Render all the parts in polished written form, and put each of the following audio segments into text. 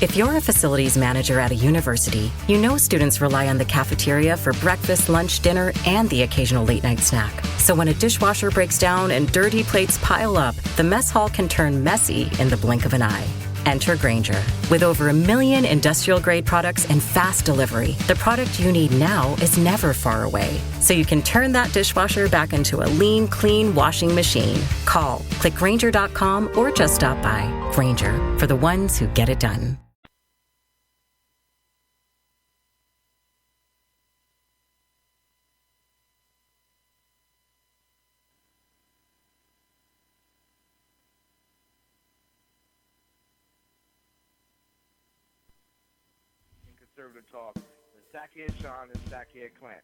If you're a facilities manager at a university, you know students rely on the cafeteria for breakfast, lunch, dinner, and the occasional late-night snack. So when a dishwasher breaks down and dirty plates pile up, the mess hall can turn messy in the blink of an eye. Enter Grainger. With over 1 million industrial-grade products and fast delivery, the product you need now is never far away. So you can turn that dishwasher back into a lean, clean washing machine. Call, click Grainger.com, or just stop by. Grainger, for the ones who get it done. Conservative talk, the Sackhead Sean and Sackhead Clint.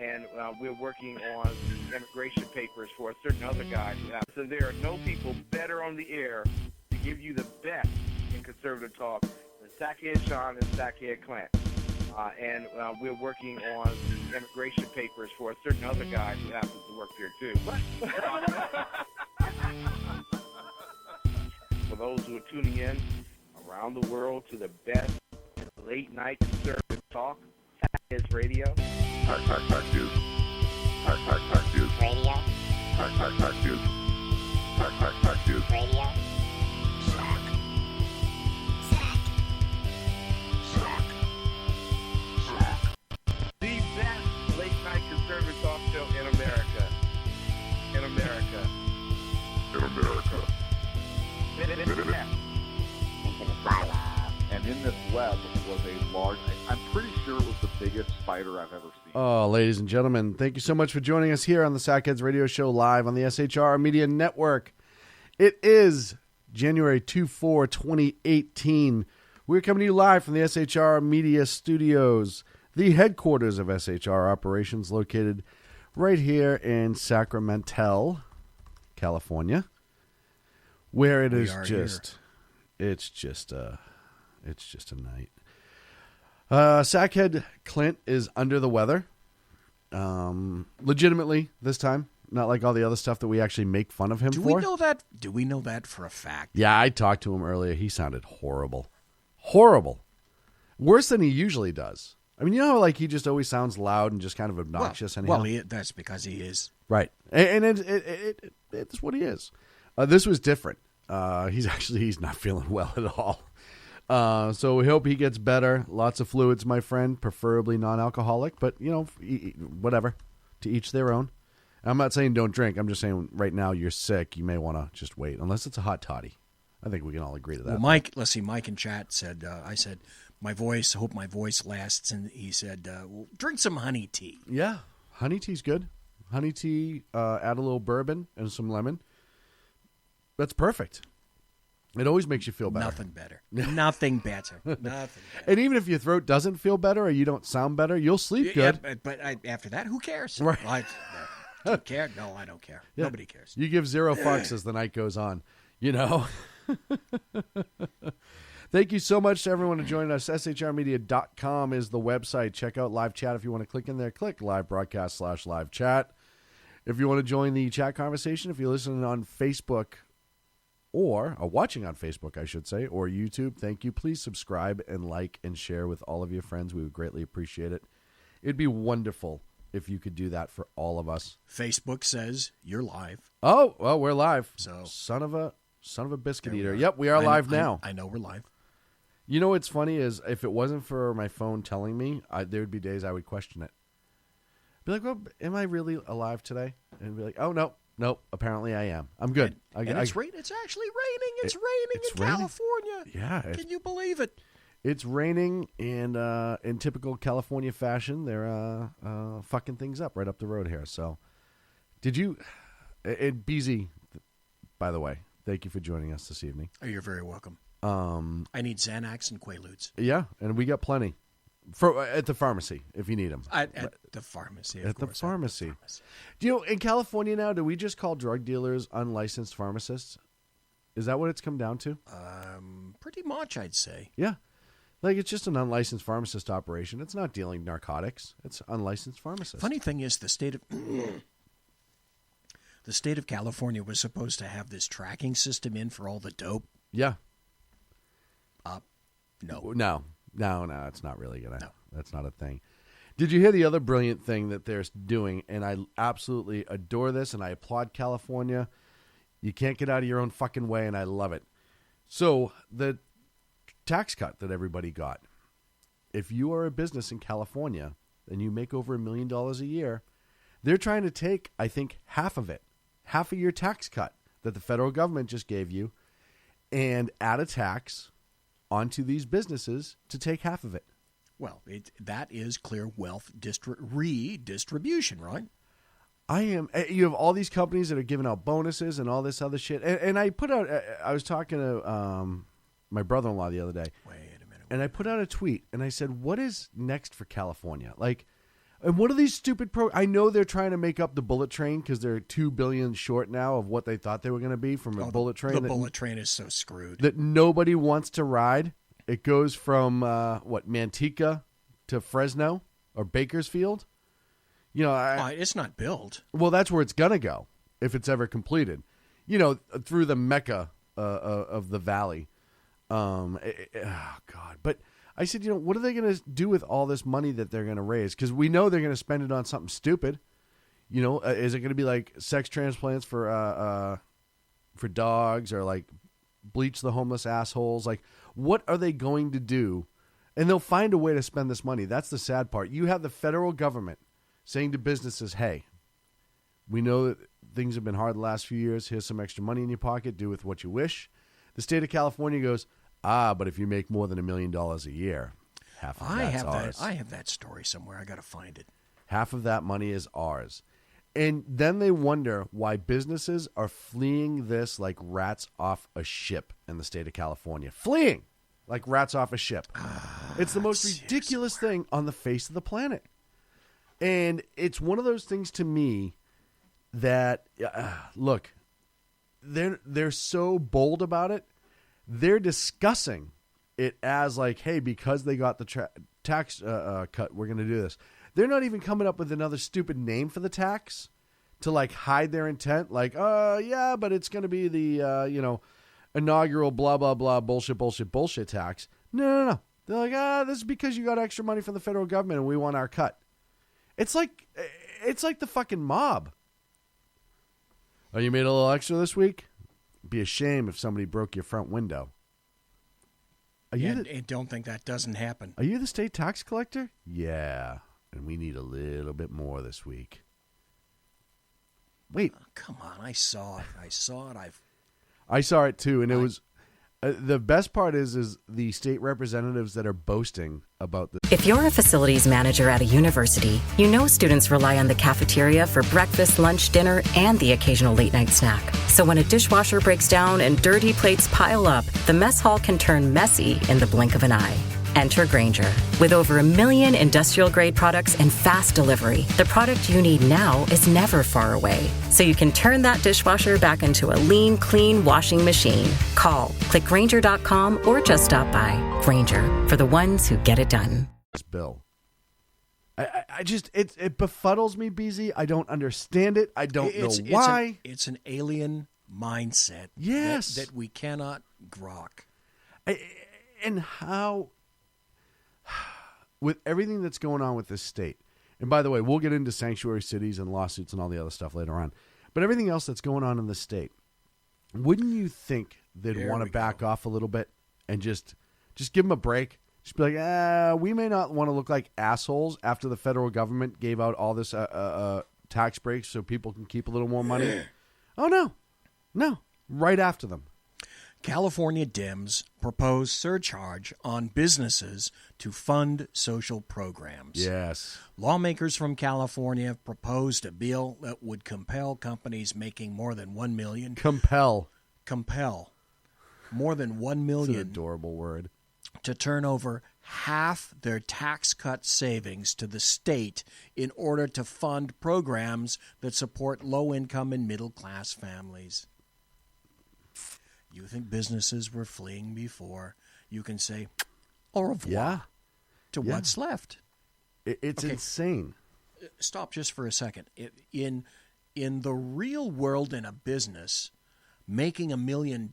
And we're working on the immigration papers for a certain other guy. So there are no people better on the air to give you the best in conservative talk than Sackhead Sean and Sackhead Clint. And we're working on the immigration papers for a certain other guy who happens to work here too. For those who are tuning in around the world to the best late night conservative talk, Sackhead Radio. Sack News. Sack News. Radio. Sack News. Sack News. Radio. Sack. The best late night conservative talk show in America. In America. In America. Into the silo. And in this web was a large, I'm pretty sure it was the biggest spider I've ever seen. Oh, ladies and gentlemen, thank you so much for joining us here on the Sackheads Radio Show live on the SHR Media Network. It is January 24, 2018. We're coming to you live from the SHR Media Studios, the headquarters of SHR operations located right here in Sacramento, California, where it's just a night. Sackhead Clint is under the weather. Legitimately this time. Not like all the other stuff that we actually make fun of him for. Do we know that for a fact? Yeah, I talked to him earlier. He sounded horrible. Horrible. Worse than he usually does. I mean, you know how like he just always sounds loud and just kind of obnoxious? That's because he is. Right. And it's what he is. This was different. He's not feeling well at all. So we hope he gets better. Lots of fluids, my friend, preferably non-alcoholic, but, you know, whatever, to each their own. I'm not saying don't drink. I'm just saying right now you're sick. You may want to just wait, unless it's a hot toddy. I think we can all agree to that. Well, Mike in chat said, I said, hope my voice lasts, and he said, well, drink some honey tea. Yeah, honey tea's good. Honey tea, add a little bourbon and some lemon. That's perfect. It always makes you feel better. Nothing better. Nothing better. Nothing better. And even if your throat doesn't feel better or you don't sound better, you'll sleep good. Yeah, but after that, who cares? Right. Do you care? No, I don't care. Yeah. Nobody cares. You give zero fucks as the night goes on, you know. Thank you so much to everyone who joined us. SHRmedia.com is the website. Check out live chat if you want to click in there. Click live broadcast /live chat. If you want to join the chat conversation, if you're listening on Facebook or watching on Facebook, I should say, or YouTube, thank you. Please subscribe and like and share with all of your friends. We would greatly appreciate it. It'd be wonderful if you could do that for all of us. Facebook says you're live. Oh, well, we're live. So son of a biscuit eater. Yep, we are live now. I know we're live. You know what's funny is if it wasn't for my phone telling me, there would be days I would question it. Be like, well, am I really alive today? And be like, oh, no, apparently I am. I'm good. And it's actually raining. It's raining in California. Yeah. Can you believe it? It's raining, and in typical California fashion, they're fucking things up right up the road here. So, did you... And BZ, by the way, thank you for joining us this evening. Oh, you're very welcome. I need Xanax and Quaaludes. Yeah, and we got plenty. At the pharmacy, if you need them. At the pharmacy, of At course. the pharmacy. Do you know, in California now, do we just call drug dealers unlicensed pharmacists? Is that what it's come down to? Pretty much, I'd say. Yeah. Like, it's just an unlicensed pharmacist operation. It's not dealing narcotics. It's unlicensed pharmacist. Funny thing is, the state of California was supposed to have this tracking system in for all the dope. Yeah. No, it's not really gonna. No. That's not a thing. Did you hear the other brilliant thing that they're doing? And I absolutely adore this, and I applaud California. You can't get out of your own fucking way, and I love it. So the tax cut that everybody got, if you are a business in California and you make over $1 million a year, they're trying to take, I think, half of it, half of your tax cut that the federal government just gave you, and add a tax onto these businesses to take half of it. Well, that is clear wealth redistribution, right? You have all these companies that are giving out bonuses and all this other shit. And I put out, I was talking to my brother-in-law the other day. Wait a minute. And I put out a tweet and I said, what is next for California? Like, and what are these stupid I know they're trying to make up the bullet train because they're $2 billion short now of what they thought they were going to be from a bullet train. The bullet train is so screwed. That nobody wants to ride. It goes from, Manteca to Fresno or Bakersfield. You know, it's not built. Well, that's where it's going to go if it's ever completed. You know, through the mecca of the valley. Oh, God. But I said, what are they going to do with all this money that they're going to raise? Because we know they're going to spend it on something stupid. You know, is it going to be like sex transplants for dogs or like bleach the homeless assholes? Like, what are they going to do? And they'll find a way to spend this money. That's the sad part. You have the federal government saying to businesses, hey, we know that things have been hard the last few years. Here's some extra money in your pocket. Do with what you wish. The state of California goes, but if you make more than $1 million a year, half of that's ours. I have that story somewhere. I got to find it. Half of that money is ours. And then they wonder why businesses are fleeing this like rats off a ship in the state of California. Fleeing like rats off a ship. It's the most ridiculous thing on the face of the planet. And it's one of those things to me that, look, they're so bold about it. They're discussing it as like, hey, because they got the tax cut, we're going to do this. They're not even coming up with another stupid name for the tax to like hide their intent. Like, yeah, but it's going to be the, inaugural blah, blah, blah, bullshit tax. No. They're like, this is because you got extra money from the federal government and we want our cut. It's like the fucking mob. Oh, you made a little extra this week? It'd be a shame if somebody broke your front window. I don't think that doesn't happen. Are you the state tax collector? Yeah, and we need a little bit more this week. Wait. Oh, come on, I saw it. I saw it too, and it was... the best part is the state representatives that are boasting about this. If you're a facilities manager at a university, you know students rely on the cafeteria for breakfast, lunch, dinner, and the occasional late-night snack. So when a dishwasher breaks down and dirty plates pile up, the mess hall can turn messy in the blink of an eye. Enter Grainger. With over 1 million industrial-grade products and fast delivery, the product you need now is never far away. So you can turn that dishwasher back into a lean, clean washing machine. Call, click Grainger.com, or just stop by. Grainger, for the ones who get it done. This bill. I just, it befuddles me, BZ. I don't understand it. I don't know why. It's an alien mindset. Yes. That we cannot grok. And how... with everything that's going on with this state, and by the way, we'll get into sanctuary cities and lawsuits and all the other stuff later on, but everything else that's going on in the state, wouldn't you think they'd want to back off a little bit and just give them a break? Just be like, we may not want to look like assholes after the federal government gave out all this tax breaks so people can keep a little more money. Oh, no, right after them. California Dems propose surcharge on businesses to fund social programs. Yes. Lawmakers from California have proposed a bill that would compel companies making more than $1 million. Compel. More than $1 million. It's an adorable word. To turn over half their tax cut savings to the state in order to fund programs that support low-income and middle-class families. You think businesses were fleeing before? You can say au revoir to what's left. It's insane. Stop just for a second. In the real world in a business, making $1 million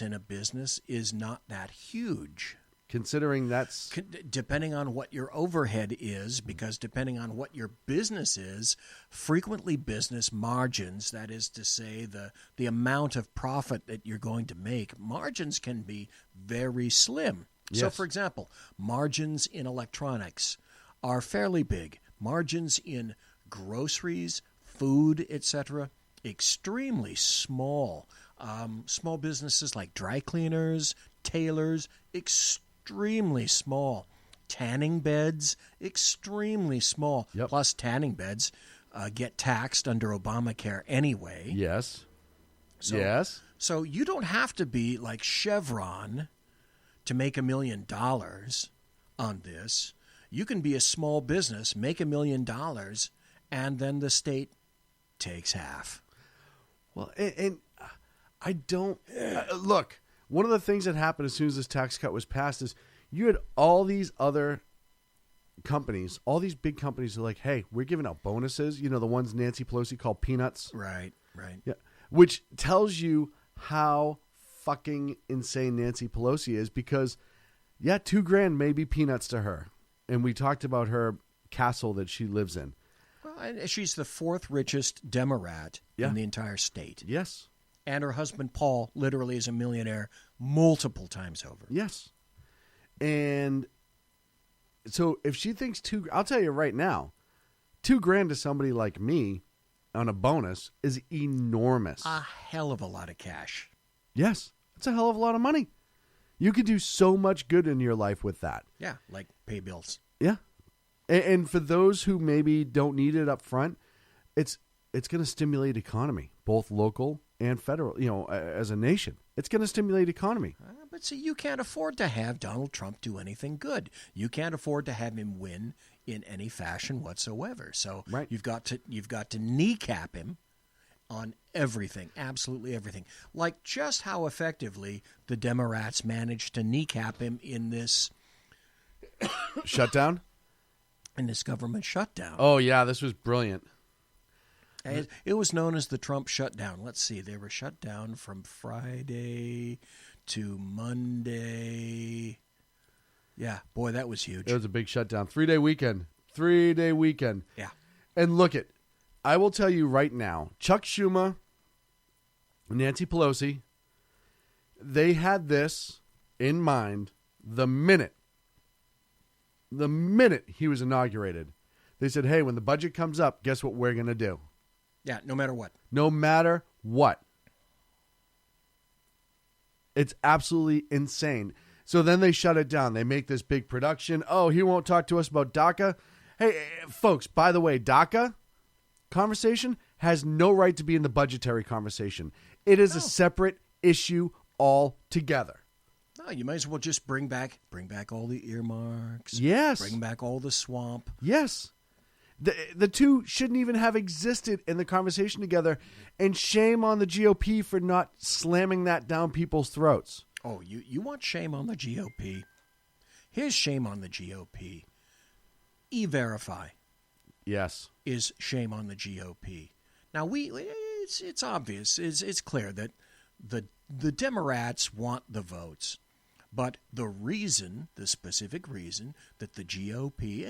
in a business is not that huge. considering that's Depending on what your overhead is, because depending on what your business is, frequently business margins, that is to say the amount of profit that you're going to make, margins can be very slim. So, Yes. for example, margins in electronics are fairly big. Margins in groceries, food, etc., extremely small. Small businesses like dry cleaners, tailors, extremely small. Tanning beds, extremely small. Yep. Plus, tanning beds get taxed under Obamacare anyway. yes, So, yes, So you don't have to be like Chevron to make $1 million on this. You can be a small business, make $1 million, and then the state takes half. Well, and I don't look. One of the things that happened as soon as this tax cut was passed is you had all these other companies, all these big companies are like, hey, we're giving out bonuses. You know, the ones Nancy Pelosi called peanuts. Right. Yeah. Which tells you how fucking insane Nancy Pelosi is because, yeah, $2,000 may be peanuts to her. And we talked about her castle that she lives in. Well, and she's the fourth richest Democrat Yeah. in the entire state. Yes. And her husband, Paul, literally is a millionaire multiple times over. Yes. And so if she thinks I'll tell you right now, $2,000 to somebody like me on a bonus is enormous. A hell of a lot of cash. Yes. It's a hell of a lot of money. You could do so much good in your life with that. Yeah, like pay bills. Yeah. And for those who maybe don't need it up front, it's going to stimulate economy, both local and federal, as a nation. It's going to stimulate economy. But see, you can't afford to have Donald Trump do anything good. You can't afford to have him win in any fashion whatsoever. So Right. you've got to kneecap him on everything, absolutely everything. Like just how effectively the Democrats managed to kneecap him in this Shutdown? government shutdown. Oh, yeah, this was brilliant. It was known as the Trump shutdown. Let's see, they were shut down from Friday to Monday. Yeah, boy, that was huge. It was a big shutdown. 3-day weekend. 3-day weekend. Yeah. And look it, I will tell you right now, Chuck Schumer, Nancy Pelosi, they had this in mind the minute he was inaugurated. They said, hey, when the budget comes up, guess what we're going to do? Yeah, no matter what. No matter what. It's absolutely insane. So then they shut it down. They make this big production. Oh, he won't talk to us about DACA. Hey, folks, by the way, DACA conversation has no right to be in the budgetary conversation. It is a separate issue altogether. No, you might as well just bring back all the earmarks. Yes. Bring back all the swamp. Yes. The two shouldn't even have existed in the conversation together, and shame on the GOP for not slamming that down people's throats. Oh, you want shame on the GOP? Here's shame on the GOP. E-Verify Yes. is shame on the GOP. Now it's obvious. It's clear that the Democrats want the votes, but the specific reason that the GOP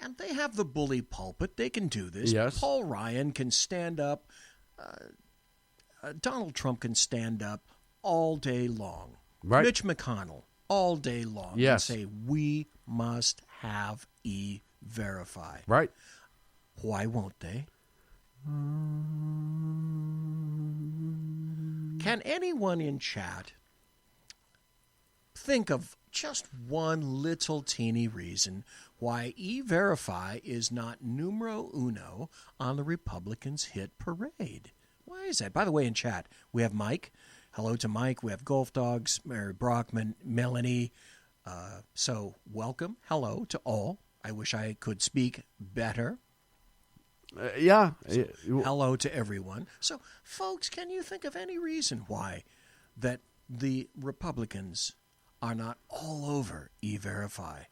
and they have the bully pulpit, they can do this. Yes. Paul Ryan can stand up. Donald Trump can stand up all day long. Right. Mitch McConnell all day long. Yes. And say we must have E-Verify. Right. Why won't they? Can anyone in chat think of just one little teeny reason why E-Verify is not numero uno on the Republicans' hit parade? Why is that? By the way, in chat, we have Mike. Hello to Mike. We have Golf Dogs, Mary Brockman, Melanie. So welcome. Hello to all. I wish I could speak better. Yeah. Hello to everyone. So, folks, can you think of any reason why that the Republicans are not all over E-Verify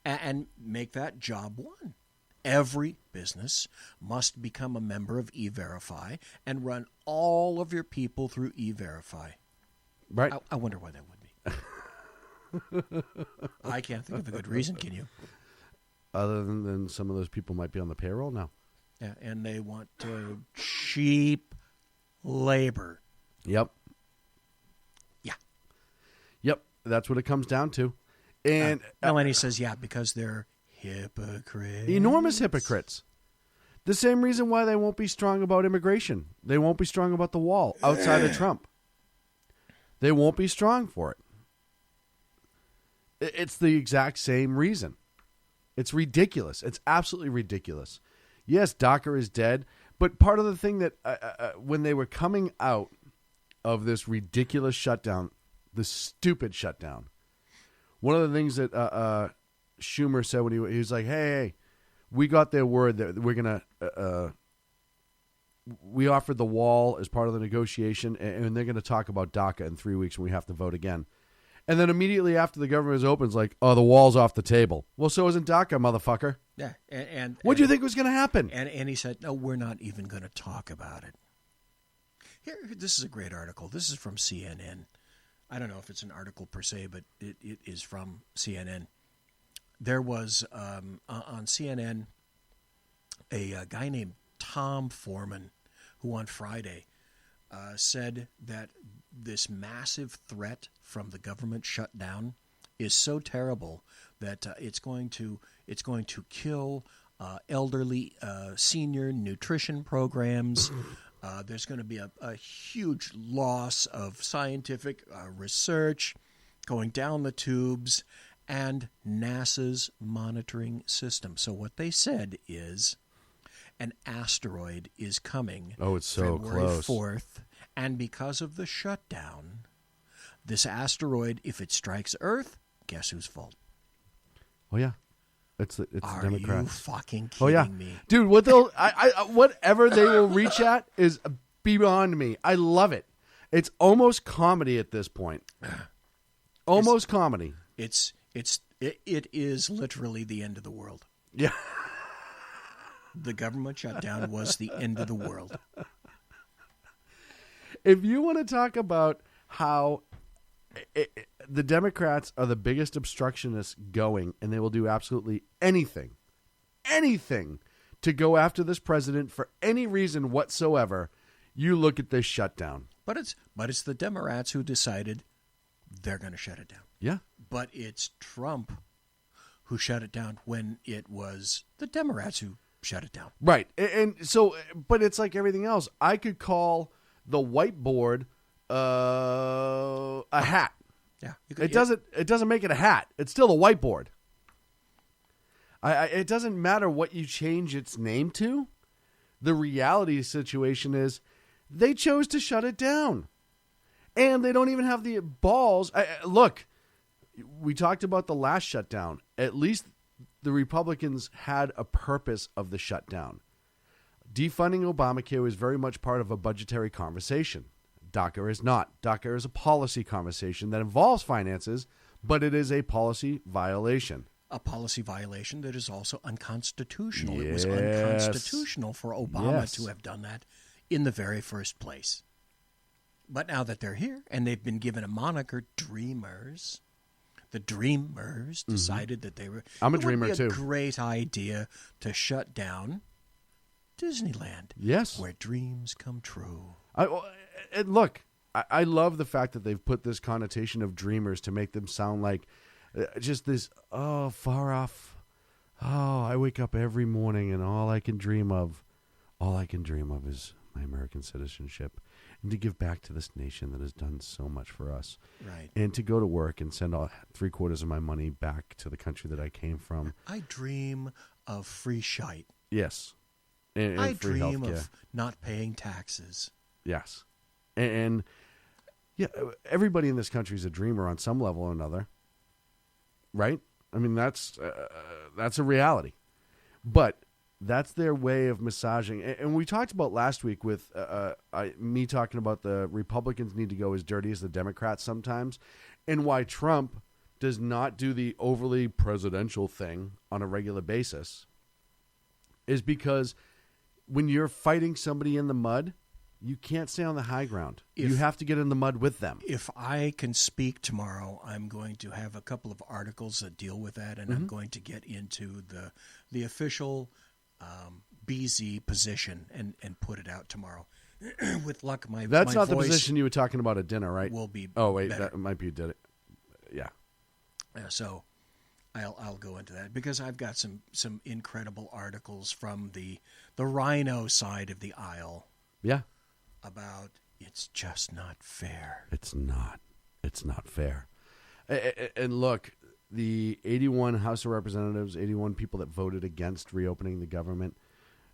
and make that job one? Every business must become a member of E-Verify and run all of your people through E-Verify. Right. I wonder why that would be. I can't think of a good reason, can you? Other than some of those people might be on the payroll now. Yeah, and they want cheap labor. Yep. Yeah. Yep. That's what it comes down to. And Melanie says, yeah, because they're hypocrites. Enormous hypocrites. The same reason why they won't be strong about immigration. They won't be strong about the wall outside of Trump. They won't be strong for it. It's the exact same reason. It's ridiculous. It's absolutely ridiculous. Yes, DACA is dead, but part of the thing that when they were coming out of this ridiculous shutdown, this stupid shutdown, one of the things that Schumer said when he was like, hey, we got their word that we're going to we offered the wall as part of the negotiation, and they're going to talk about DACA in 3 weeks when we have to vote again. And then immediately after the government is open, it's like, oh, the wall's off the table. Well, so isn't DACA, motherfucker. Yeah, and what do you think was going to happen? And he said, no, we're not even going to talk about it. Here, this is a great article. This is from CNN. I don't know if it's an article per se, but it is from CNN. There was on CNN a guy named Tom Foreman who on Friday said that this massive threat from the government shutdown is so terrible that it's going to kill elderly senior nutrition programs. There's going to be a huge loss of scientific research going down the tubes and NASA's monitoring system. So what they said is an asteroid is coming. Oh, it's so February close. 4th, and because of the shutdown, this asteroid, if it strikes Earth, guess whose fault? Oh yeah, it's the Are Democrats. you fucking kidding Oh yeah, me? dude. What they'll whatever they will reach at is beyond me. I love it. It's almost comedy at this point. Almost comedy. It is literally the end of the world. Yeah. The government shutdown was the end of the world. If you want to talk about how the Democrats are the biggest obstructionists going, and they will do absolutely anything to go after this president for any reason whatsoever, you look at this shutdown. But it's the Democrats who decided they're going to shut it down. Yeah. But it's Trump who shut it down when it was the Democrats who shut it down. Right. And so, but it's like everything else. I could call the whiteboard a hat. Yeah. It doesn't make it a hat. It's still a whiteboard. It doesn't matter what you change its name to. The reality situation is they chose to shut it down. And they don't even have the balls. Look, we talked about the last shutdown. At least the Republicans had a purpose of the shutdown. Defunding Obamacare is very much part of a budgetary conversation. DACA is not. DACA is a policy conversation that involves finances, but it is a policy violation. A policy violation that is also unconstitutional. Yes. It was unconstitutional for Obama Yes. to have done that in the very first place. But now that they're here and they've been given a moniker, Dreamers, the Dreamers decided that they were. I'm a it would dreamer be a too. Great idea to shut down Disneyland. Yes. Where dreams come true. Look, I love the fact that they've put this connotation of dreamers to make them sound like just this, far off. Oh, I wake up every morning and all I can dream of is my American citizenship and to give back to this nation that has done so much for us. Right. And to go to work and send all 3/4 of my money back to the country that I came from. I dream of free shite. Yes. And I free dream healthcare. of not paying taxes. Yes. And yeah, everybody in this country is a dreamer on some level or another. Right? I mean, that's a reality. But that's their way of massaging. And we talked about last week with me talking about the Republicans need to go as dirty as the Democrats sometimes, and why Trump does not do the overly presidential thing on a regular basis is because when you're fighting somebody in the mud, You can't stay on the high ground. If- you have to get in the mud with them. If I can speak tomorrow, I'm going to have a couple of articles that deal with that, and I'm going to get into the official BZ position and put it out tomorrow. With luck, That's my not the voice position you were talking about at dinner, right? will be Oh wait, better. that might be did it. Yeah. So I'll go into that because I've got some incredible articles from the rhino side of the aisle Yeah. about it's just not fair. It's not. It's not fair. And look, the 81 House of Representatives, 81 people that voted against reopening the government,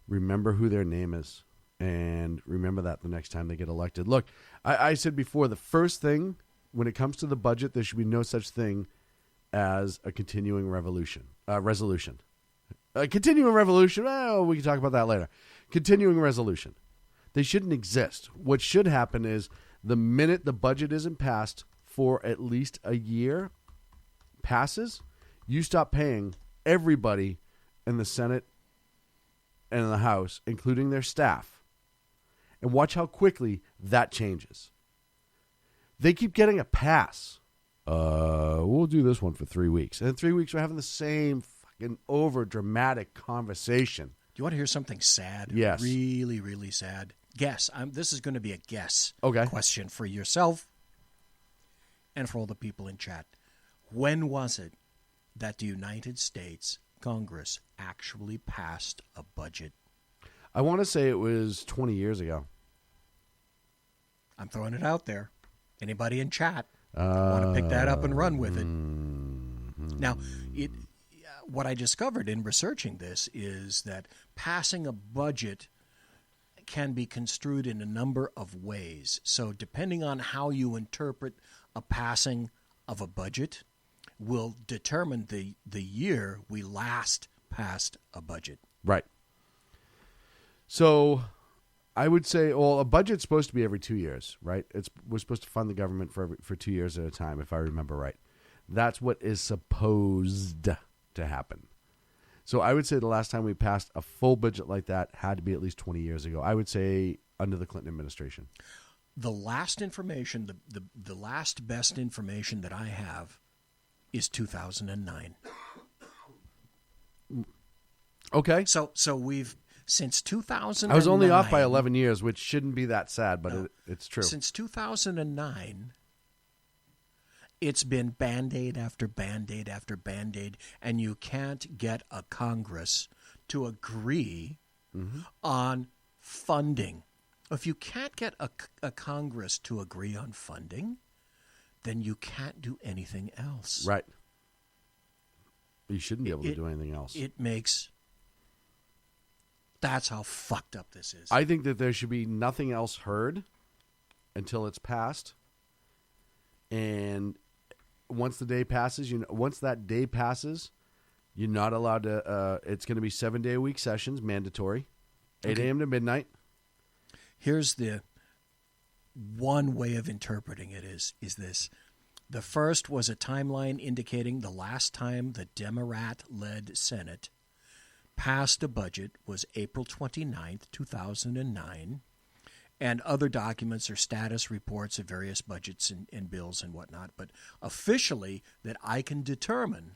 remember who their name is. And remember that the next time they get elected. Look, I said before, the first thing, when it comes to the budget, there should be no such thing as a continuing resolution. A continuing revolution, we can talk about that later. Continuing resolution. They shouldn't exist. What should happen is the minute the budget isn't passed for at least a year passes, you stop paying everybody in the Senate and in the House, including their staff. And watch how quickly that changes. They keep getting a pass. We'll do this one for 3 weeks. And in 3 weeks, we're having the same fucking over-dramatic conversation. Do you want to hear something sad? Yes. Really, really sad. Guess. This is going to be a guess Okay. question for yourself and for all the people in chat. When was it that the United States Congress actually passed a budget? I want to say it was 20 years ago. I'm throwing it out there. Anybody in chat want to pick that up and run with it? Now, what I discovered in researching this is that passing a budget can be construed in a number of ways. So depending on how you interpret a passing of a budget will determine the year we last passed a budget. Right. So I would say, well, a budget's supposed to be every 2 years, right? We're supposed to fund the government for 2 years at a time, if I remember right. That's what is supposed to happen. So I would say the last time we passed a full budget like that had to be at least 20 years ago. I would say under the Clinton administration. The last information, the last best information that I have is 2009. Okay. So we've since 2009. I was only off by 11 years, which shouldn't be that sad, but it's true. Since 2009, it's been Band-Aid after Band-Aid after Band-Aid, and you can't get a Congress to agree on funding. If you can't get a Congress to agree on funding, then you can't do anything else. Right. You shouldn't be able to do anything else. That's how fucked up this is. I think that there should be nothing else heard until it's passed. And once the day passes, once that day passes, you're not allowed to. It's going to be 7-day-a-week sessions, mandatory, 8 a.m. to midnight. Here's the one way of interpreting it is this. The first was a timeline indicating the last time the Democrat-led Senate passed a budget was April 29th, 2009, and other documents are status reports of various budgets and bills and whatnot. But officially, that I can determine,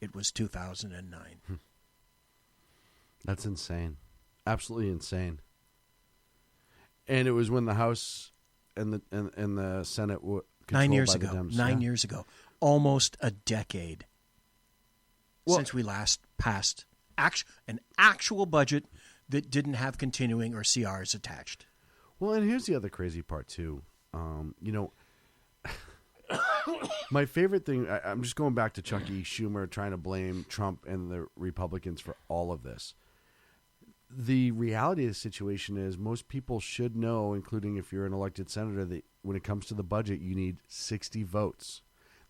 it was 2009. That's insane. Absolutely insane. And it was when the House and the Senate were controlled 9 years by the ago. Dems. 9 years ago. Almost a decade since we last passed an actual budget that didn't have continuing or CRs attached. Well, and here's the other crazy part, too. My favorite thing, I'm just going back to Chucky Schumer trying to blame Trump and the Republicans for all of this. The reality of the situation is most people should know, including if you're an elected senator, that when it comes to the budget, you need 60 votes.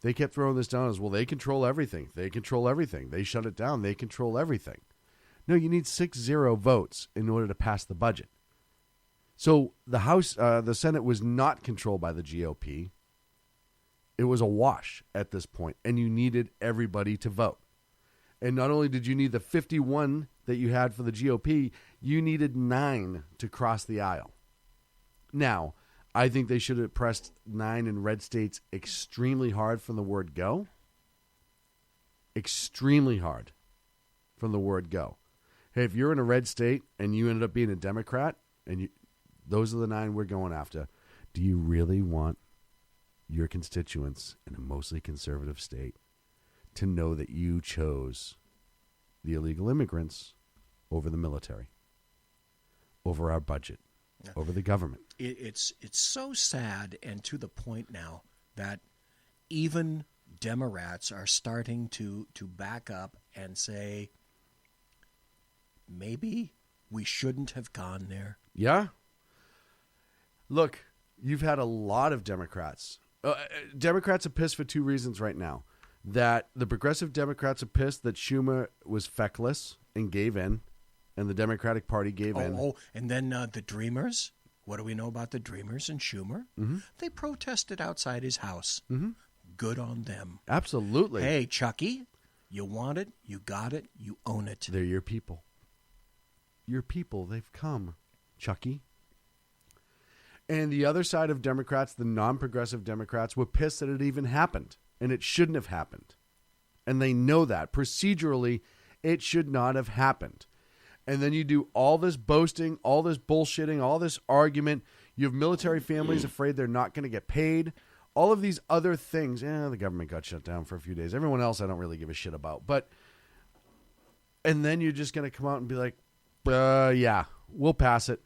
They kept throwing this down as, well, they control everything. They control everything. They shut it down. They control everything. No, you need 60 votes in order to pass the budget. So the Senate was not controlled by the GOP. It was a wash at this point, and you needed everybody to vote. And not only did you need the 51 that you had for the GOP, you needed 9 to cross the aisle. Now, I think they should have pressed 9 in red states extremely hard from the word go. Extremely hard from the word go. Hey, if you're in a red state and you ended up being a Democrat, and those are the 9 we're going after, do you really want your constituents in a mostly conservative state to know that you chose the illegal immigrants over the military, over our budget, over the government? It's so sad and to the point now that even Democrats are starting to back up and say, maybe we shouldn't have gone there. Yeah. Look, you've had a lot of Democrats. Democrats are pissed for 2 reasons right now. That the progressive Democrats are pissed that Schumer was feckless and gave in, and the Democratic Party gave in. Oh, and then the Dreamers. What do we know about the Dreamers and Schumer? Mm-hmm. They protested outside his house. Mm-hmm. Good on them. Absolutely. Hey, Chucky, you want it, you got it, you own it. They're your people. Your people, they've come, Chucky. And the other side of Democrats, the non-progressive Democrats, were pissed that it even happened. And it shouldn't have happened. And they know that. Procedurally, it should not have happened. And then you do all this boasting, all this bullshitting, all this argument. You have military families afraid they're not going to get paid. All of these other things. The government got shut down for a few days. Everyone else I don't really give a shit about. And then you're just going to come out and be like, yeah, we'll pass it.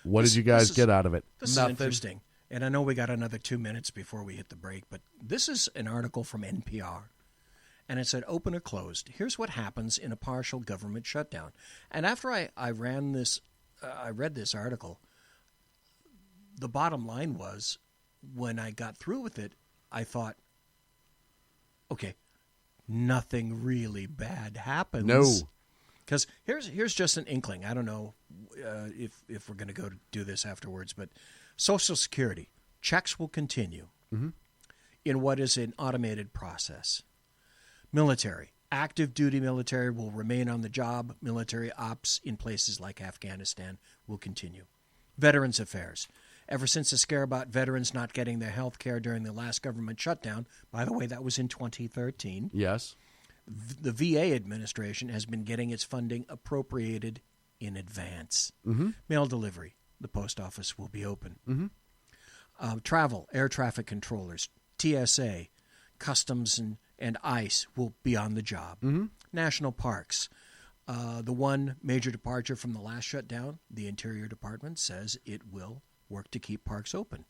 What did you guys get out of it? This Nothing. is interesting. And I know we got another 2 minutes before we hit the break, but this is an article from NPR. And it said, open or closed. Here's what happens in a partial government shutdown. And after I read this article, the bottom line was, when I got through with it, I thought, okay, nothing really bad happens. No. Because here's just an inkling. I don't know if we're going to go to do this afterwards, but Social Security checks will continue in what is an automated process. Military, active duty military will remain on the job. Military ops in places like Afghanistan will continue. Veterans Affairs. Ever since the scare about veterans not getting their health care during the last government shutdown, by the way, that was in 2013. Yes. The VA administration has been getting its funding appropriated in advance. Mail delivery. The post office will be open. Travel, air traffic controllers, TSA, customs and ICE will be on the job. National parks. The one major departure from the last shutdown, the Interior Department says it will work to keep parks open.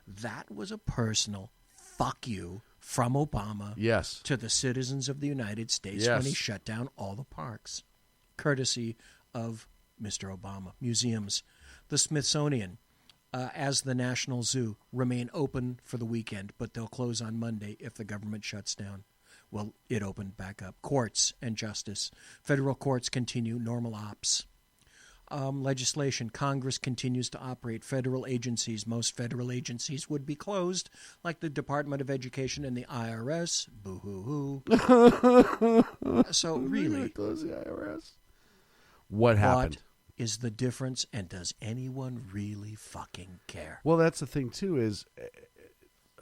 That was a personal fuck you from Obama to the citizens of the United States when he shut down all the parks, courtesy of Mr. Obama. Museums. The Smithsonian, as the National Zoo, remain open for the weekend, but they'll close on Monday if the government shuts down. Well, it opened back up. Courts and justice. Federal courts continue normal ops. Legislation. Congress continues to operate. Federal agencies. Most federal agencies would be closed, like the Department of Education and the IRS. Boo-hoo-hoo. So really, Close the IRS. What happened? What is the difference, and does anyone really fucking care? Well, that's the thing, too, is,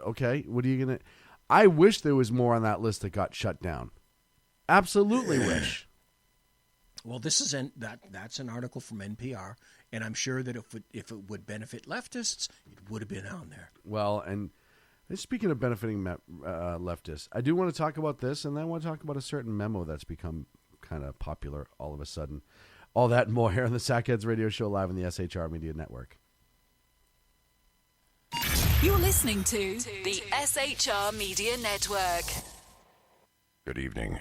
okay, what are you going to... I wish there was more on that list that got shut down. Absolutely wish. Well, this is that's an article from NPR, and I'm sure that if it would benefit leftists, it would have been on there. Well, and speaking of benefiting leftists, I do want to talk about this, and then I want to talk about a certain memo that's become kind of popular all of a sudden. All that and more here on the Sackheads Radio Show live on the SHR Media Network. You're listening to the SHR Media Network. Good evening.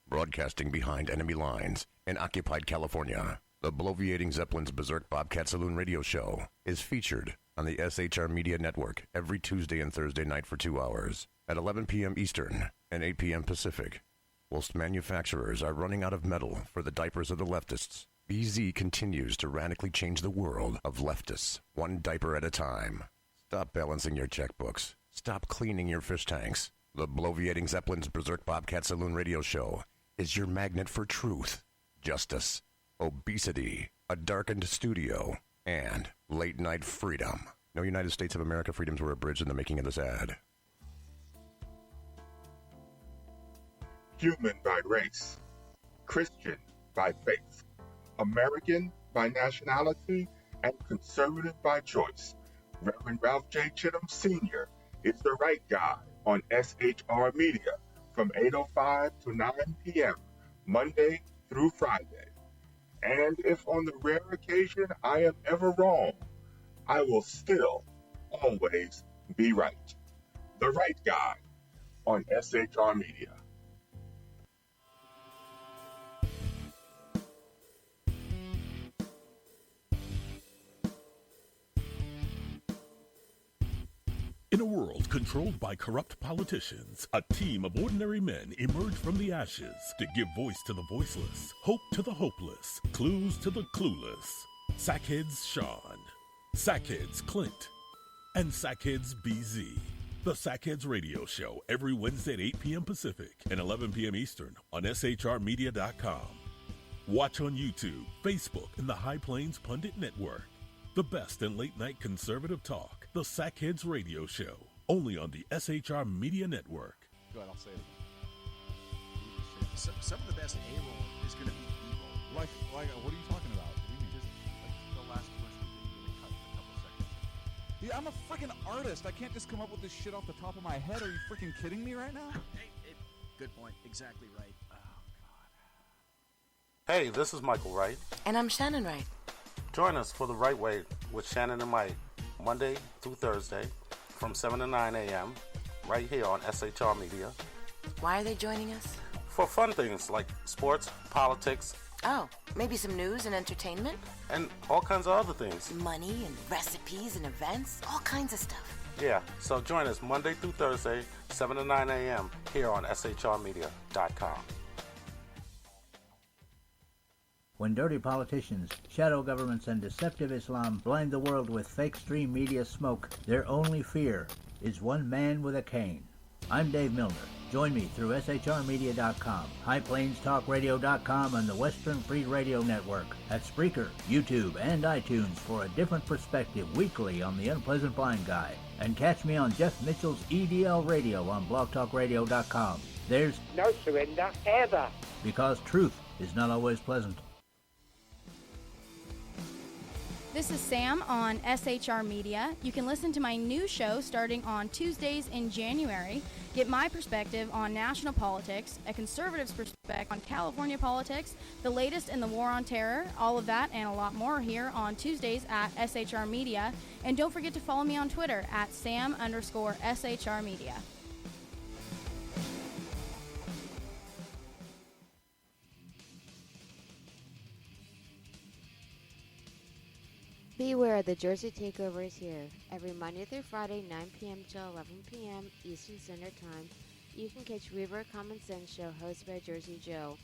Broadcasting behind enemy lines in occupied California, the bloviating Zeppelin's Berserk Bobcat Saloon Radio Show is featured on the SHR Media Network every Tuesday and Thursday night for 2 hours at 11 p.m. Eastern and 8 p.m. Pacific. Whilst manufacturers are running out of metal for the diapers of the leftists, BZ continues to radically change the world of leftists, one diaper at a time. Stop balancing your checkbooks. Stop cleaning your fish tanks. The bloviating Zeppelin's Berserk Bobcat Saloon Radio Show is your magnet for truth, justice, obesity, a darkened studio, and late night freedom. No United States of America freedoms were abridged in the making of this ad. Human by race, Christian by faith, American by nationality, and conservative by choice. Reverend Ralph J. Chittum Sr. is the right guy on SHR Media from 8:05 to 9 p.m., Monday through Friday. And if on the rare occasion I am ever wrong, I will still always be right. The right guy on SHR Media. In a world controlled by corrupt politicians, a team of ordinary men emerge from the ashes to give voice to the voiceless, hope to the hopeless, clues to the clueless. Sackheads Sean, Sackheads Clint, and Sackheads BZ. The Sackheads Radio Show every Wednesday at 8 p.m. Pacific and 11 p.m. Eastern on shrmedia.com. Watch on YouTube, Facebook, and the High Plains Pundit Network. The best in late-night conservative talk. The Sackheads Radio Show, only on the SHR Media Network. Go ahead, I'll say it again. Some of the best A-roll is going to be B-roll. Like, what are you talking about? What do you mean? Just the last question we cut a couple seconds. Yeah, I'm a freaking artist. I can't just come up with this shit off the top of my head. Are you freaking kidding me right now? Hey, good point. Exactly right. Oh, God. Hey, this is Michael Wright. And I'm Shannon Wright. Join us for The Right Way with Shannon and Mike, Monday through Thursday from 7 to 9 a.m. right here on SHR Media. Why are they joining us? For fun things like sports, politics. Oh, maybe some news and entertainment? And all kinds of other things. Money and recipes and events, all kinds of stuff. Yeah, so join us Monday through Thursday, 7 to 9 a.m. here on shrmedia.com. When dirty politicians, shadow governments, and deceptive Islam blind the world with fake stream media smoke, their only fear is one man with a cane. I'm Dave Milner. Join me through shrmedia.com, highplainstalkradio.com, and the Western Free Radio Network at Spreaker, YouTube, and iTunes for a different perspective weekly on the Unpleasant Blind Guy. And catch me on Jeff Mitchell's EDL Radio on blogtalkradio.com. There's no surrender ever, because truth is not always pleasant. This is Sam on SHR Media. You can listen to my new show starting on Tuesdays in January. Get my perspective on national politics, a conservative's perspective on California politics, the latest in the war on terror, all of that and a lot more here on Tuesdays at SHR Media. And don't forget to follow me on Twitter at Sam_SHR Media. Beware, the Jersey Takeover is here. Every Monday through Friday, 9 p.m. to 11 p.m. Eastern Standard Time, you can catch Reaver Common Sense Show hosted by Jersey Joe,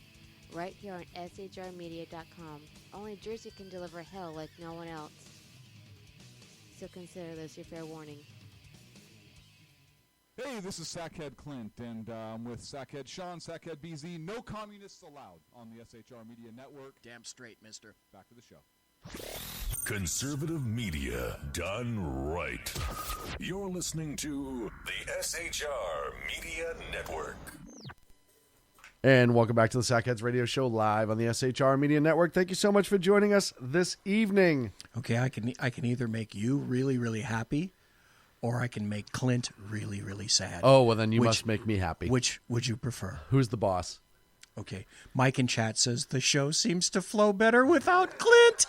right here on shrmedia.com. Only Jersey can deliver hell like no one else. So consider this your fair warning. Hey, this is Sackhead Clint, and I'm with Sackhead Sean, Sackhead BZ. No communists allowed on the SHR Media Network. Damn straight, mister. Back to the show. Conservative media done right. You're listening to the SHR Media Network. And welcome back to the Sackheads Radio Show live on the SHR Media Network. Thank you so much for joining us this evening. Okay, I can either make you really, really happy, or I can make Clint really, really sad. Oh, well then you must make me happy. Which would you prefer? Who's the boss? Okay, Mike in chat says the show seems to flow better without Clint.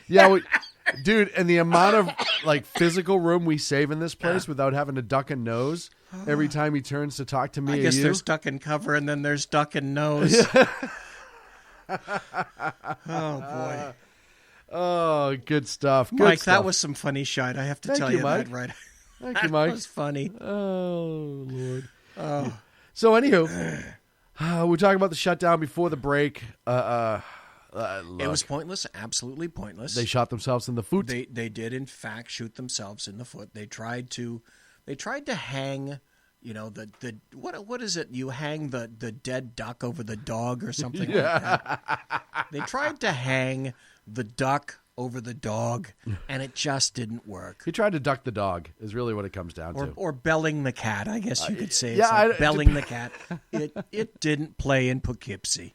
Yeah, dude, and the amount of like physical room we save in this place without having to duck and nose every time he turns to talk to me. I guess there's duck and cover, and then there's duck and nose. Oh boy. Oh, good stuff. Good Mike, stuff. that was some funny shite. I have to Thank tell you, you Mike. that right. Thank you, Mike. That was funny. Oh, Lord. Oh. So, anywho, we're talking about the shutdown before the break. Look, it was pointless, absolutely pointless. They shot themselves in the foot. They did, in fact, shoot themselves in the foot. They tried to hang, the what is it? You hang the dead duck over the dog or something like that. They tried to hang the duck over the dog, and it just didn't work. He tried to duck the dog is really what it comes down to. Or belling the cat, I guess you could say. yeah, It's like belling the cat. It didn't play in Poughkeepsie.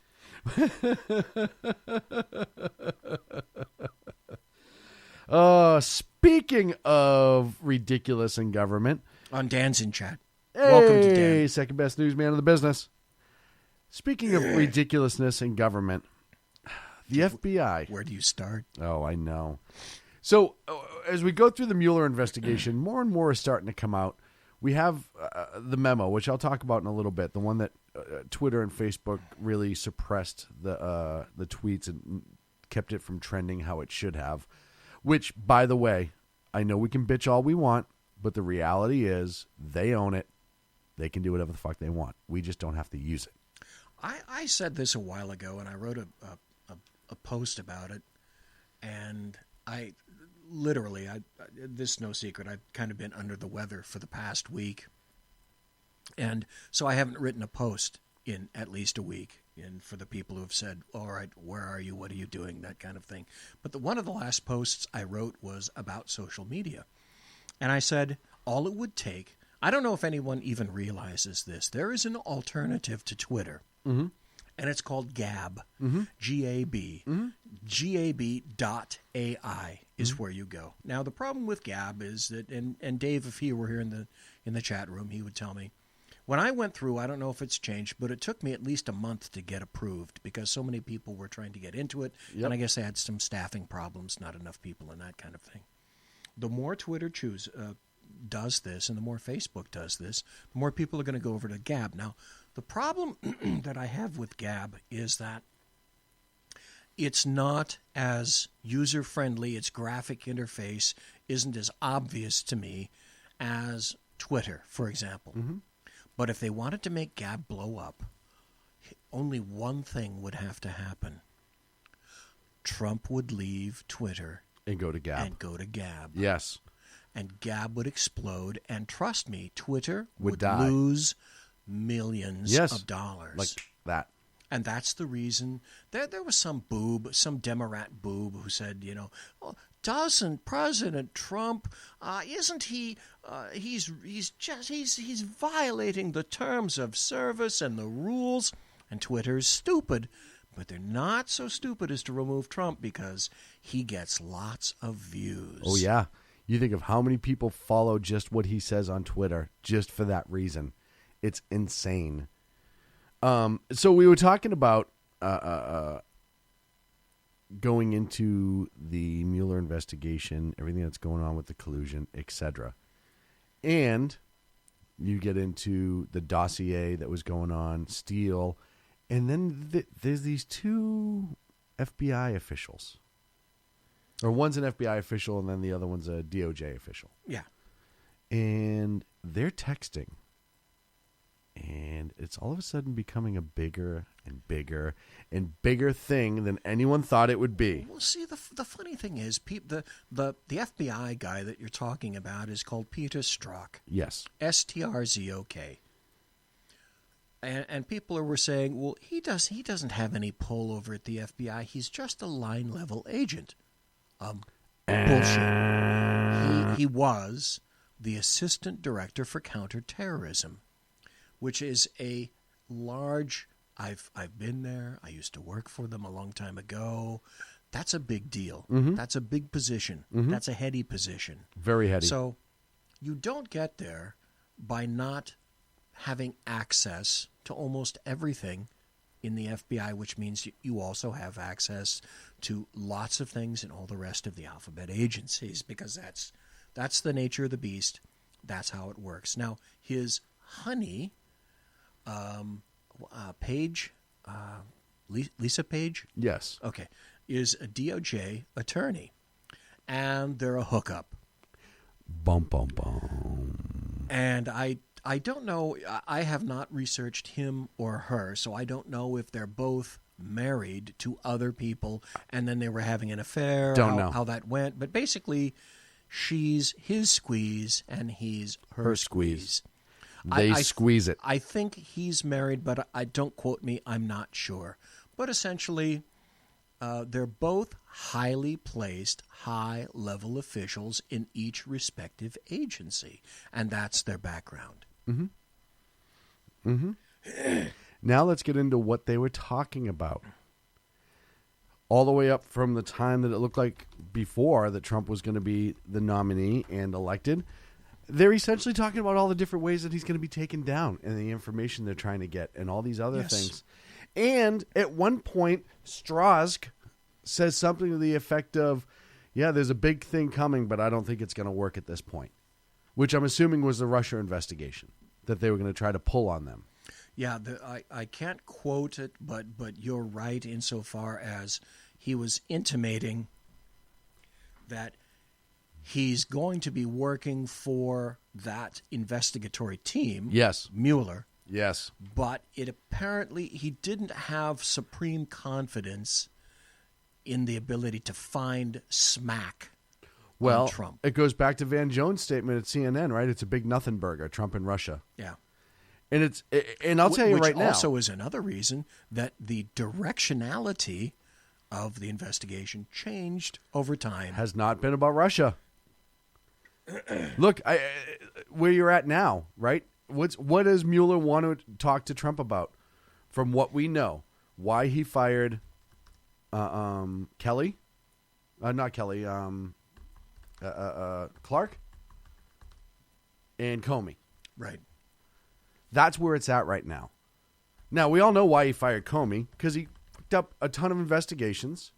Speaking of ridiculous in government. On Dan's in chat. Hey, Welcome to Dan. Second best newsman in the business. Speaking of ridiculousness in government, the FBI. Where do you start? Oh, I know. So as we go through the Mueller investigation, more and more is starting to come out. We have the memo, which I'll talk about in a little bit, the one that Twitter and Facebook really suppressed the tweets and kept it from trending how it should have, which, by the way, I know we can bitch all we want, but the reality is they own it. They can do whatever the fuck they want. We just don't have to use it. I said this a while ago, and I wrote a post about it, and I literally, this is no secret, I've kind of been under the weather for the past week, and so I haven't written a post in at least a week, and for the people who have said, all right, where are you, what are you doing, that kind of thing. But one of the last posts I wrote was about social media, and I said all it would take, I don't know if anyone even realizes this, there is an alternative to Twitter. Mm-hmm. And it's called Gab, G-A-B. Gab.ai is where you go. Now, the problem with Gab is that, and Dave, if he were here in the chat room, he would tell me, when I went through, I don't know if it's changed, but it took me at least a month to get approved because so many people were trying to get into it, and I guess they had some staffing problems, not enough people and that kind of thing. The more Twitter does this and the more Facebook does this, the more people are going to go over to Gab. Now, the problem that I have with Gab is that it's not as user-friendly, its graphic interface isn't as obvious to me as Twitter, for example. Mm-hmm. But if they wanted to make Gab blow up, only one thing would have to happen. Trump would leave Twitter and go to Gab. Yes. And Gab would explode, and trust me, Twitter would die. Lose millions of dollars. Like that. And that's the reason. There was some Democrat boob who said, doesn't President Trump, isn't he, he's violating the terms of service and the rules, and Twitter's stupid. But they're not so stupid as to remove Trump because he gets lots of views. Oh, yeah. You think of how many people follow just what he says on Twitter just for that reason. It's insane. So we were talking about going into the Mueller investigation, everything that's going on with the collusion, etc. And you get into the dossier that was going on, Steele, and then there's these two FBI officials. Or one's an FBI official and then the other one's a DOJ official. Yeah. And they're texting. And it's all of a sudden becoming a bigger and bigger and bigger thing than anyone thought it would be. Well, see, the funny thing is, the FBI guy that you're talking about is called Peter Strzok. Yes. S-T-R-Z-O-K. And people were saying, well, he doesn't have any pull over at the FBI. He's just a line-level agent. Bullshit. He was the assistant director for counterterrorism, which is a large. I've been there. I used to work for them a long time ago. That's a big deal. Mm-hmm. That's a big position. Mm-hmm. That's a heady position. Very heady. So you don't get there by not having access to almost everything in the FBI, which means you also have access to lots of things in all the rest of the alphabet agencies, because that's the nature of the beast. That's how it works. Now, his honey, Page, Lisa Page? Yes. Okay. Is a DOJ attorney, and they're a hookup. Bum, bum, bum. And I don't know. I have not researched him or her, so I don't know if they're both married to other people and then they were having an affair. Don't know how that went. But basically, she's his squeeze and he's her squeeze. They squeeze it. I think he's married, but I don't quote me. I'm not sure. But essentially, they're both highly placed, high-level officials in each respective agency, and that's their background. Now let's get into what they were talking about. All the way up from the time that it looked like before that Trump was going to be the nominee and elected, they're essentially talking about all the different ways that he's going to be taken down and the information they're trying to get and all these other things. And at one point, Strzok says something to the effect of, yeah, there's a big thing coming, but I don't think it's going to work at this point, which I'm assuming was the Russia investigation that they were going to try to pull on them. Yeah, I can't quote it, but you're right insofar as he was intimating that he's going to be working for that investigatory team. Yes. Mueller. Yes. But it apparently he didn't have supreme confidence in the ability to find smack on Trump. It goes back to Van Jones' statement at CNN, right? It's a big nothing burger, Trump and Russia. Yeah. And I'll tell you right now. Which also is another reason that the directionality of the investigation changed over time. Has not been about Russia. Look, where you're at now, right? What does Mueller want to talk to Trump about? From what we know, why he fired Kelly, not Kelly, Clark and Comey. Right. That's where it's at right now. Now, we all know why he fired Comey, because he picked up a ton of investigations.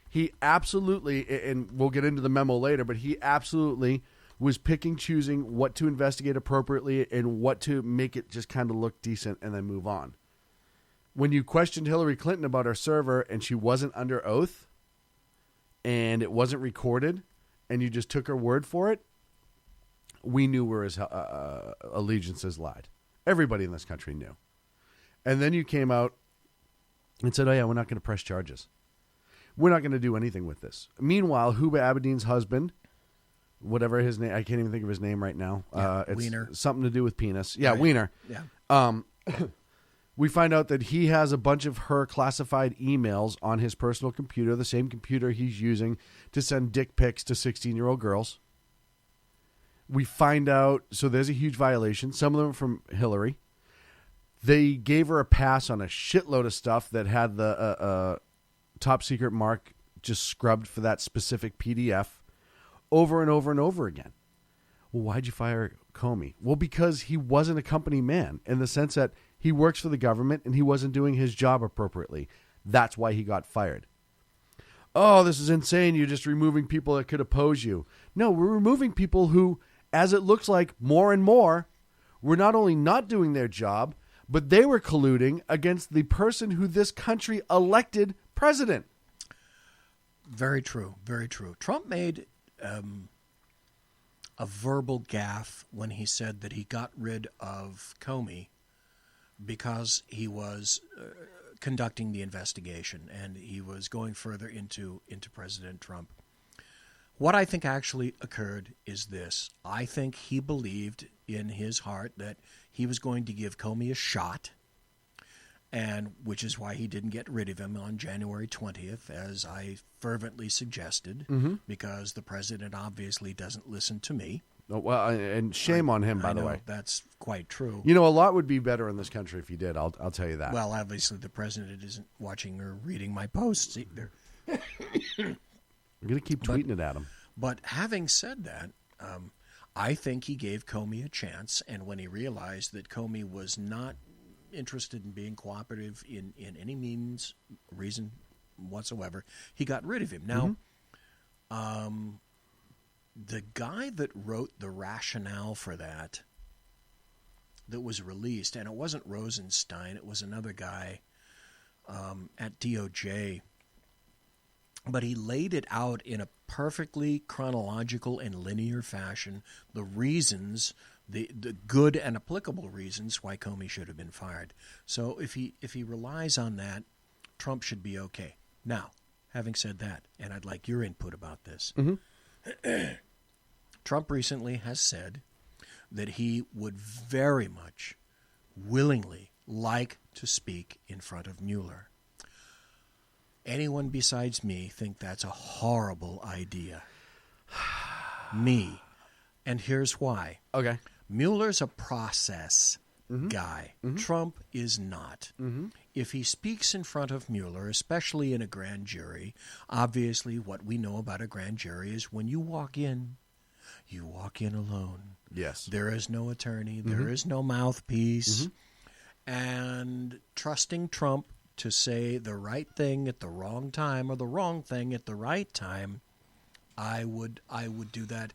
He absolutely, and we'll get into the memo later, but he absolutely was picking, choosing what to investigate appropriately and what to make it just kind of look decent and then move on. When you questioned Hillary Clinton about her server and she wasn't under oath and it wasn't recorded and you just took her word for it, we knew where his allegiances lied. Everybody in this country knew. And then you came out and said, oh, yeah, we're not going to press charges. We're not going to do anything with this. Meanwhile, Huba Abedin's husband, whatever his name, I can't even think of his name right now. It's Wiener. Something to do with penis. Yeah, Right. Wiener. Yeah. We find out that he has a bunch of her classified emails on his personal computer, the same computer he's using to send dick pics to 16-year-old girls. We find out, so there's a huge violation. Some of them from Hillary. They gave her a pass on a shitload of stuff that had the top secret mark just scrubbed for that specific PDF over and over and over again. Well, why'd you fire Comey? Well, because he wasn't a company man in the sense that he works for the government and he wasn't doing his job appropriately. That's why he got fired. Oh, this is insane. You're just removing people that could oppose you. No, we're removing people who, as it looks like more and more, were not only not doing their job, but they were colluding against the person who this country elected president. Very true. Very true. Trump made a verbal gaffe when he said that he got rid of Comey because he was conducting the investigation and he was going further into President Trump. What I think actually occurred is this. I think he believed in his heart that he was going to give Comey a shot, and which is why he didn't get rid of him on January 20th, as I fervently suggested, because the president obviously doesn't listen to me. Oh, well, and shame on him, by the way. That's quite true. You know, a lot would be better in this country if he did. I'll tell you that. Well, obviously the president isn't watching or reading my posts either. I'm going to keep tweeting it at him. But having said that, I think he gave Comey a chance, and when he realized that Comey was not interested in being cooperative in any means, reason whatsoever, he got rid of him. Now, the guy that wrote the rationale for that was released, and it wasn't Rosenstein, it was another guy at DOJ, but he laid it out in a perfectly chronological and linear fashion, the reasons, the good and applicable reasons why Comey should have been fired. So if he relies on that, Trump should be okay. Now, having said that, and I'd like your input about this, Trump recently has said that he would very much willingly like to speak in front of Mueller. Anyone besides me think that's a horrible idea. Me. And here's why. Okay. Mueller's a process guy. Trump is not. If he speaks in front of Mueller, especially in a grand jury, obviously what we know about a grand jury is when you walk in alone. Yes. There is no attorney. There is no mouthpiece. And trusting Trump to say the right thing at the wrong time or the wrong thing at the right time, I would do that.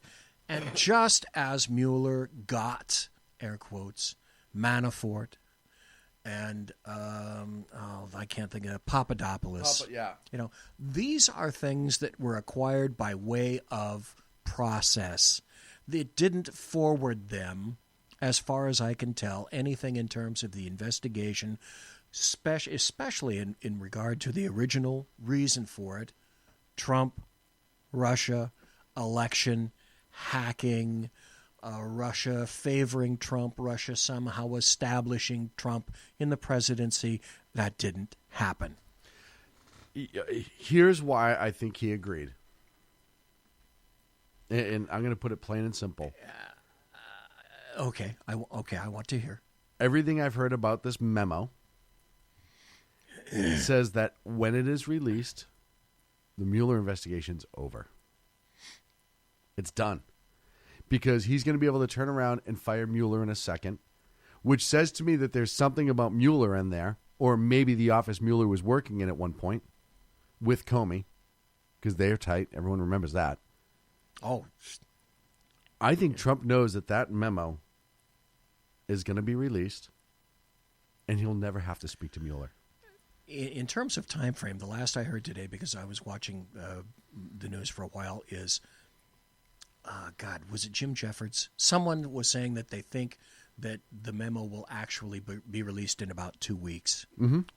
And just as Mueller got, air quotes, Manafort and I can't think of Papadopoulos. You know, these are things that were acquired by way of process. It didn't forward them, as far as I can tell, anything in terms of the investigation, especially in regard to the original reason for it, Trump, Russia, election, hacking, Russia favoring Trump, Russia somehow establishing Trump in the presidency. That didn't happen. Here's why I think he agreed. And I'm going to put it plain and simple. Okay, I want to hear. Everything I've heard about this memo says that when it is released, the Mueller investigation's over. It's done. Because he's going to be able to turn around and fire Mueller in a second, which says to me that there's something about Mueller in there, or maybe the office Mueller was working in at one point with Comey, because they're tight. Everyone remembers that. Oh. I think Trump knows that memo is going to be released, and he'll never have to speak to Mueller. In terms of time frame, the last I heard today, because I was watching the news for a while, is, was it Jim Jeffords? Someone was saying that they think that the memo will actually be released in about 2 weeks.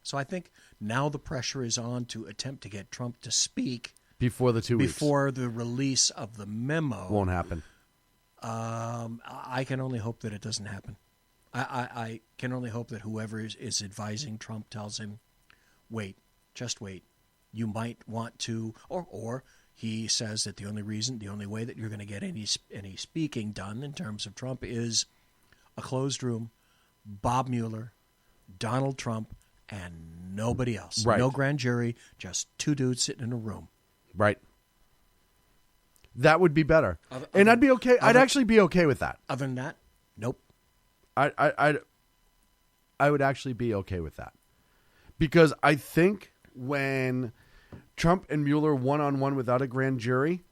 So I think now the pressure is on to attempt to get Trump to speak before the 2 weeks. Before the release of the memo. Won't happen. I can only hope that it doesn't happen. I can only hope that whoever is advising Trump tells him, wait, just wait. You might want to, or he says that the only way that you're going to get any speaking done in terms of Trump is a closed room, Bob Mueller, Donald Trump, and nobody else. Right. No grand jury, just two dudes sitting in a room. Right. That would be better. And I'd be okay. I'd actually be okay with that. Other than that, nope. I would actually be okay with that. Because I think when Trump and Mueller one-on-one without a grand jury,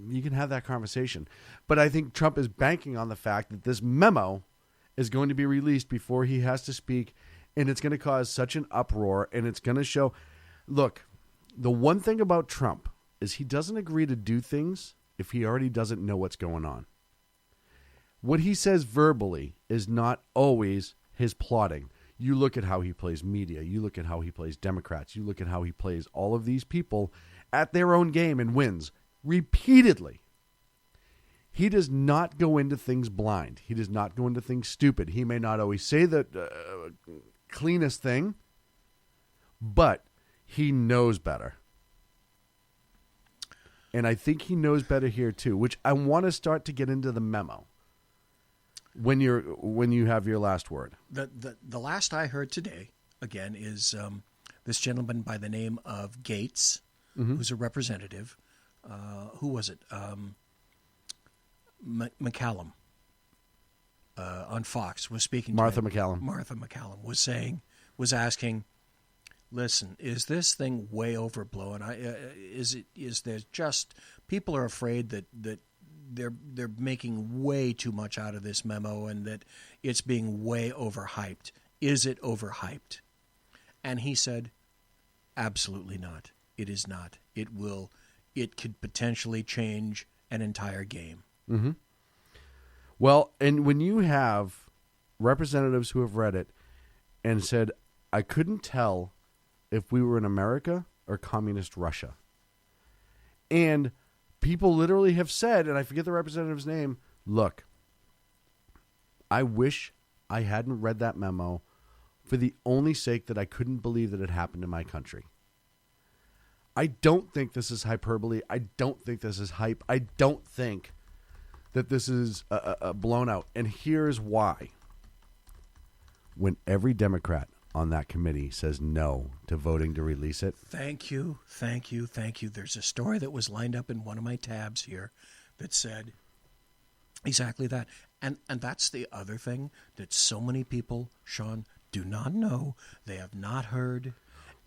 you can have that conversation. But I think Trump is banking on the fact that this memo is going to be released before he has to speak, and it's going to cause such an uproar, and it's going to show... Look, the one thing about Trump is he doesn't agree to do things if he already doesn't know what's going on. What he says verbally is not always his plotting. You look at how he plays media. You look at how he plays Democrats. You look at how he plays all of these people at their own game and wins repeatedly. He does not go into things blind. He does not go into things stupid. He may not always say the cleanest thing, but he knows better. And I think he knows better here too, which I want to start to get into the memo. When you have your last word. The last I heard today, again, is this gentleman by the name of Gates, who's a representative. Who was it? McCallum on Fox was speaking. Martha McCallum. Martha McCallum was asking, listen, is this thing way overblown? Is there just people are afraid that they're making way too much out of this memo and that it's being way overhyped. Is it overhyped? And he said, absolutely not. It is not. It could potentially change an entire game. Mm-hmm. Well, and when you have representatives who have read it and said, I couldn't tell if we were in America or communist Russia. And people literally have said, and I forget the representative's name, look, I wish I hadn't read that memo for the only sake that I couldn't believe that it happened in my country. I don't think this is hyperbole. I don't think this is hype. I don't think that this is a blown out. And here's why. When every Democrat on that committee says no to voting to release it. Thank you. There's a story that was lined up in one of my tabs here that said exactly that. And that's the other thing that so many people, Sean, do not know. They have not heard.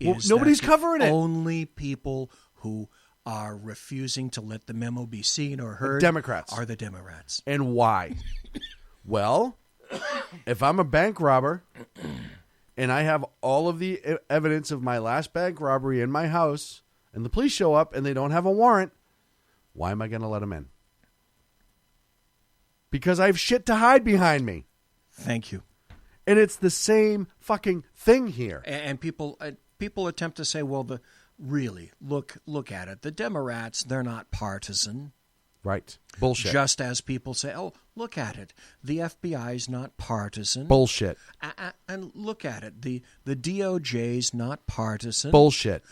Well, nobody's covering it. Only people who are refusing to let the memo be seen or heard Democrats are the Democrats. And why? Well, if I'm a bank robber and I have all of the evidence of my last bank robbery in my house and the police show up and they don't have a warrant, why am I going to let them in? Because I have shit to hide behind me. Thank you. And it's the same fucking thing here. And people attempt to say, well, really, look at it. The Democrats, they're not partisan. Right. Bullshit. Just as people say, oh, look at it. The FBI's not partisan. Bullshit. And look at it. The DOJ's not partisan. Bullshit.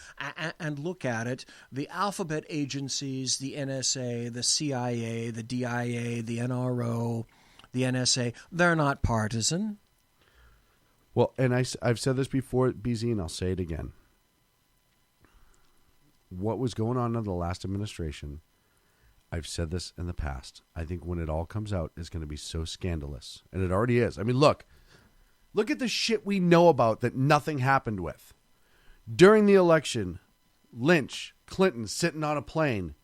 And look at it. The alphabet agencies, the NSA, the CIA, the DIA, the NRO, the NSA, they're not partisan. Well, and I've said this before, BZ, and I'll say it again. What was going on under the last administration, I've said this in the past. I think when it all comes out, it's going to be so scandalous. And it already is. I mean, look at the shit we know about that nothing happened with. During the election, Lynch, Clinton sitting on a plane.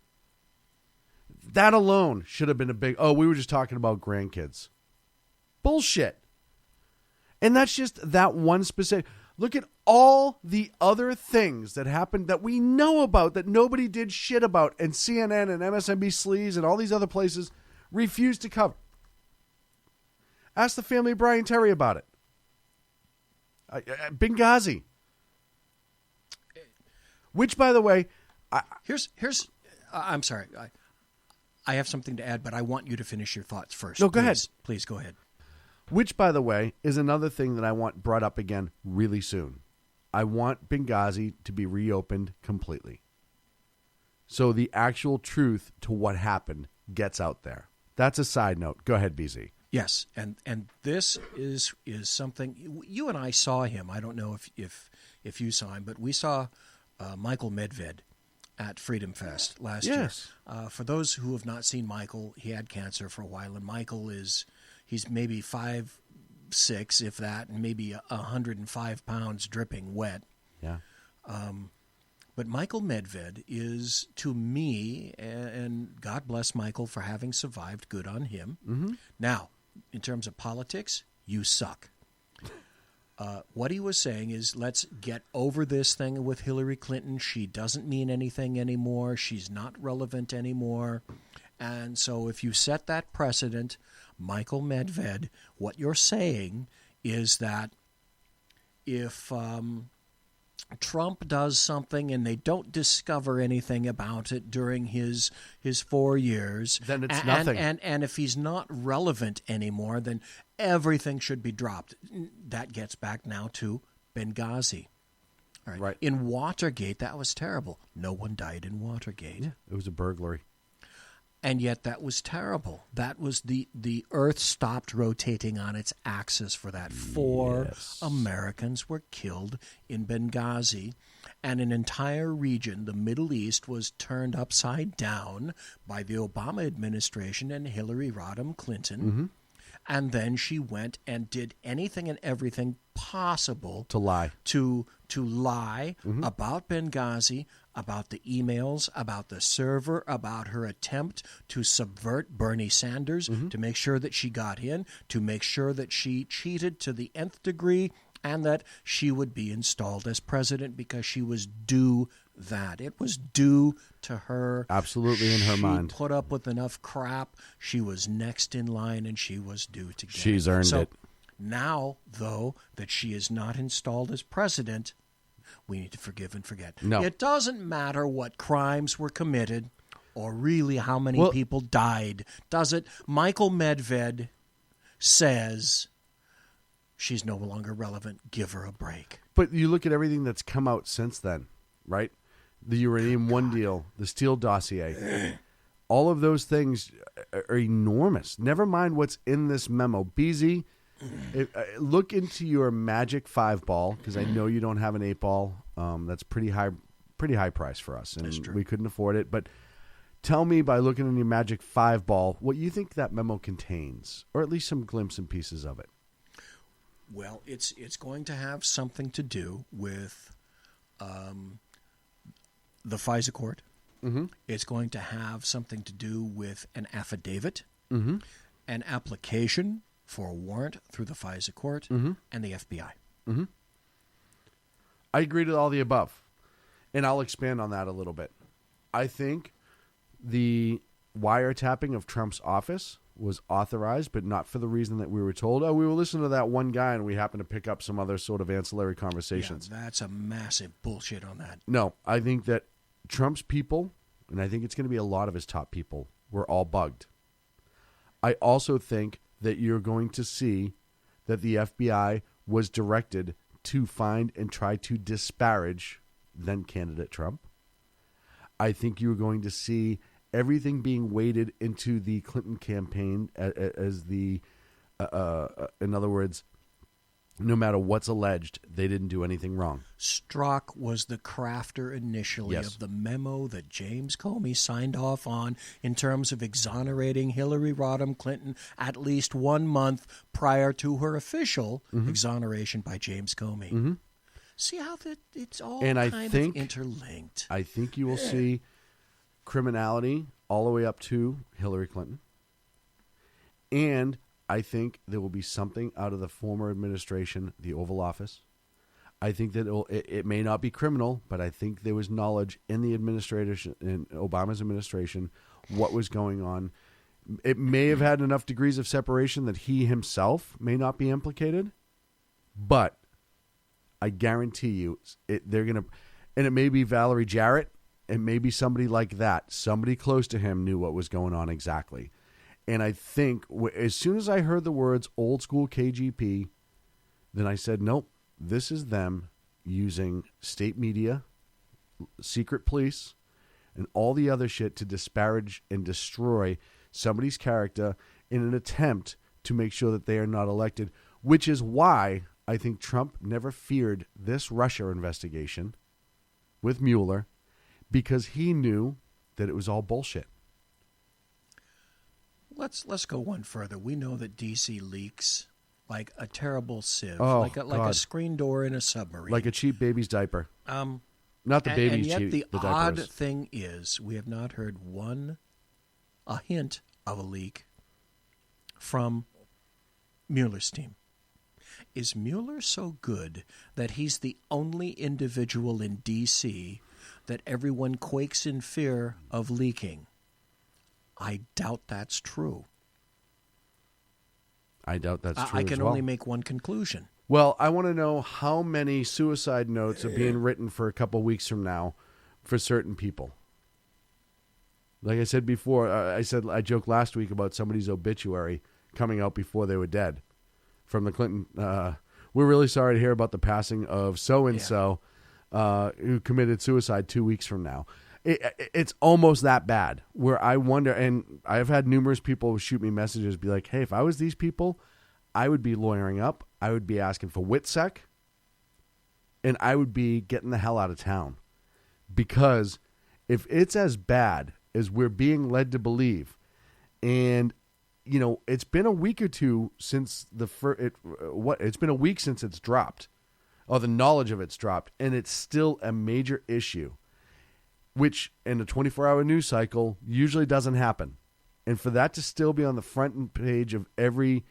That alone should have been a big, we were just talking about grandkids. Bullshit. And that's just that one specific. Look at all the other things that happened that we know about that nobody did shit about, and CNN and MSNBC sleaze and all these other places refused to cover. Ask the family of Brian Terry about it. Benghazi. Which, by the way, here's. I'm sorry. I have something to add, but I want you to finish your thoughts first. No, go ahead. Please go ahead. Which, by the way, is another thing that I want brought up again really soon. I want Benghazi to be reopened completely. So the actual truth to what happened gets out there. That's a side note. Go ahead, BZ. Yes, and this is something you and I saw him. I don't know if you saw him, but we saw Michael Medved at Freedom Fest last year. For those who have not seen Michael, he had cancer for a while, and Michael he's maybe 5'6", if that, and maybe 105 pounds dripping wet. Yeah. But Michael Medved is, to me, and God bless Michael for having survived, good on him. Mm-hmm. Now, in terms of politics, you suck. What he was saying is, let's get over this thing with Hillary Clinton. She doesn't mean anything anymore. She's not relevant anymore. And so if you set that precedent, Michael Medved, what you're saying is that if Trump does something and they don't discover anything about it during his 4 years, then it's nothing. And if he's not relevant anymore, then everything should be dropped. That gets back now to Benghazi. All right. In Watergate, that was terrible. No one died in Watergate. Yeah, it was a burglary. And yet that was terrible. That was the earth stopped rotating on its axis for that. 4 Americans were killed in Benghazi, and an entire region, the Middle East, was turned upside down by the Obama administration and Hillary Rodham Clinton. Mm-hmm. And then she went and did anything and everything possible to lie. To lie about Benghazi, about the emails, about the server, about her attempt to subvert Bernie Sanders, to make sure that she got in, to make sure that she cheated to the nth degree, and that she would be installed as president because she was due that. It was due to her. Absolutely in her mind. She put up with enough crap. She was next in line, and she was due to get it. She's earned it. Now, though, that she is not installed as president, we need to forgive and forget. No. It doesn't matter what crimes were committed or really how many people died, does it? Michael Medved says she's no longer relevant. Give her a break. But you look at everything that's come out since then, right? The Uranium One deal, the Steele dossier. All of those things are enormous. Never mind what's in this memo. BZ, look into your Magic 5 ball, because I know you don't have an 8 ball. That's pretty high price for us, and we couldn't afford it. But tell me, by looking in your Magic 5 ball, what you think that memo contains, or at least some glimpse and pieces of it. Well, it's going to have something to do with the FISA court. Mm-hmm. It's going to have something to do with an affidavit, Mm-hmm. an application for a warrant through the FISA court, Mm-hmm. and the FBI. Mm-hmm. I agree to all the above, and I'll expand on that a little bit. I think the wiretapping of Trump's office was authorized, but not for the reason that we were told. Oh, we were listening to that one guy, and we happened to pick up some other sort of ancillary conversations. Yeah, that's a massive bullshit on that. No, I think that Trump's people, and I think it's going to be a lot of his top people, were all bugged. I also think that you're going to see that the FBI was directed to find and try to disparage then candidate Trump. I think you're going to see everything being weighted into the Clinton campaign as the, in other words, no matter what's alleged, they didn't do anything wrong. Strzok was the crafter initially of the memo that James Comey signed off on in terms of exonerating Hillary Rodham Clinton at least 1 month prior to her official exoneration by James Comey. Mm-hmm. See how it's all and kind I think, of interlinked. I think you will see criminality all the way up to Hillary Clinton. And I think there will be something out of the former administration, the Oval Office. I think that it may not be criminal, but I think there was knowledge in the administration, in Obama's administration, what was going on. It may have had enough degrees of separation that he himself may not be implicated, but I guarantee you, they're going to, and it may be Valerie Jarrett, it may be somebody like that. Somebody close to him knew what was going on exactly. And I think as soon as I heard the words old school KGP, then I said, nope, this is them using state media, secret police, and all the other shit to disparage and destroy somebody's character in an attempt to make sure that they are not elected, which is why I think Trump never feared this Russia investigation with Mueller, because he knew that it was all bullshit. Let's go one further. We know that DC leaks like a terrible sieve, Oh, like a screen door in a submarine, like a cheap baby's diaper. Not the baby's and yet cheap. the diaper odd is. thing is, we have not heard a hint of a leak from Mueller's team. Is Mueller so good that he's the only individual in D.C. that everyone quakes in fear of leaking? I doubt that's true. I doubt that's true. I can as well. only make one conclusion. Well, I want to know how many suicide notes are being written for a couple weeks from now for certain people. Like I said before, I joked last week about somebody's obituary coming out before they were dead from the Clinton. We're really sorry to hear about the passing of so-and-so who committed suicide 2 weeks from now. It's almost that bad where I wonder, and I've had numerous people shoot me messages, be like, hey, if I was these people, I would be lawyering up. I would be asking for WITSEC, and I would be getting the hell out of town. Because if it's as bad as we're being led to believe, and, you know, it's been a week or two since it's been a week since it's dropped, or the knowledge of it's dropped, and it's still a major issue, which in a 24-hour news cycle usually doesn't happen. And for that to still be on the front page of every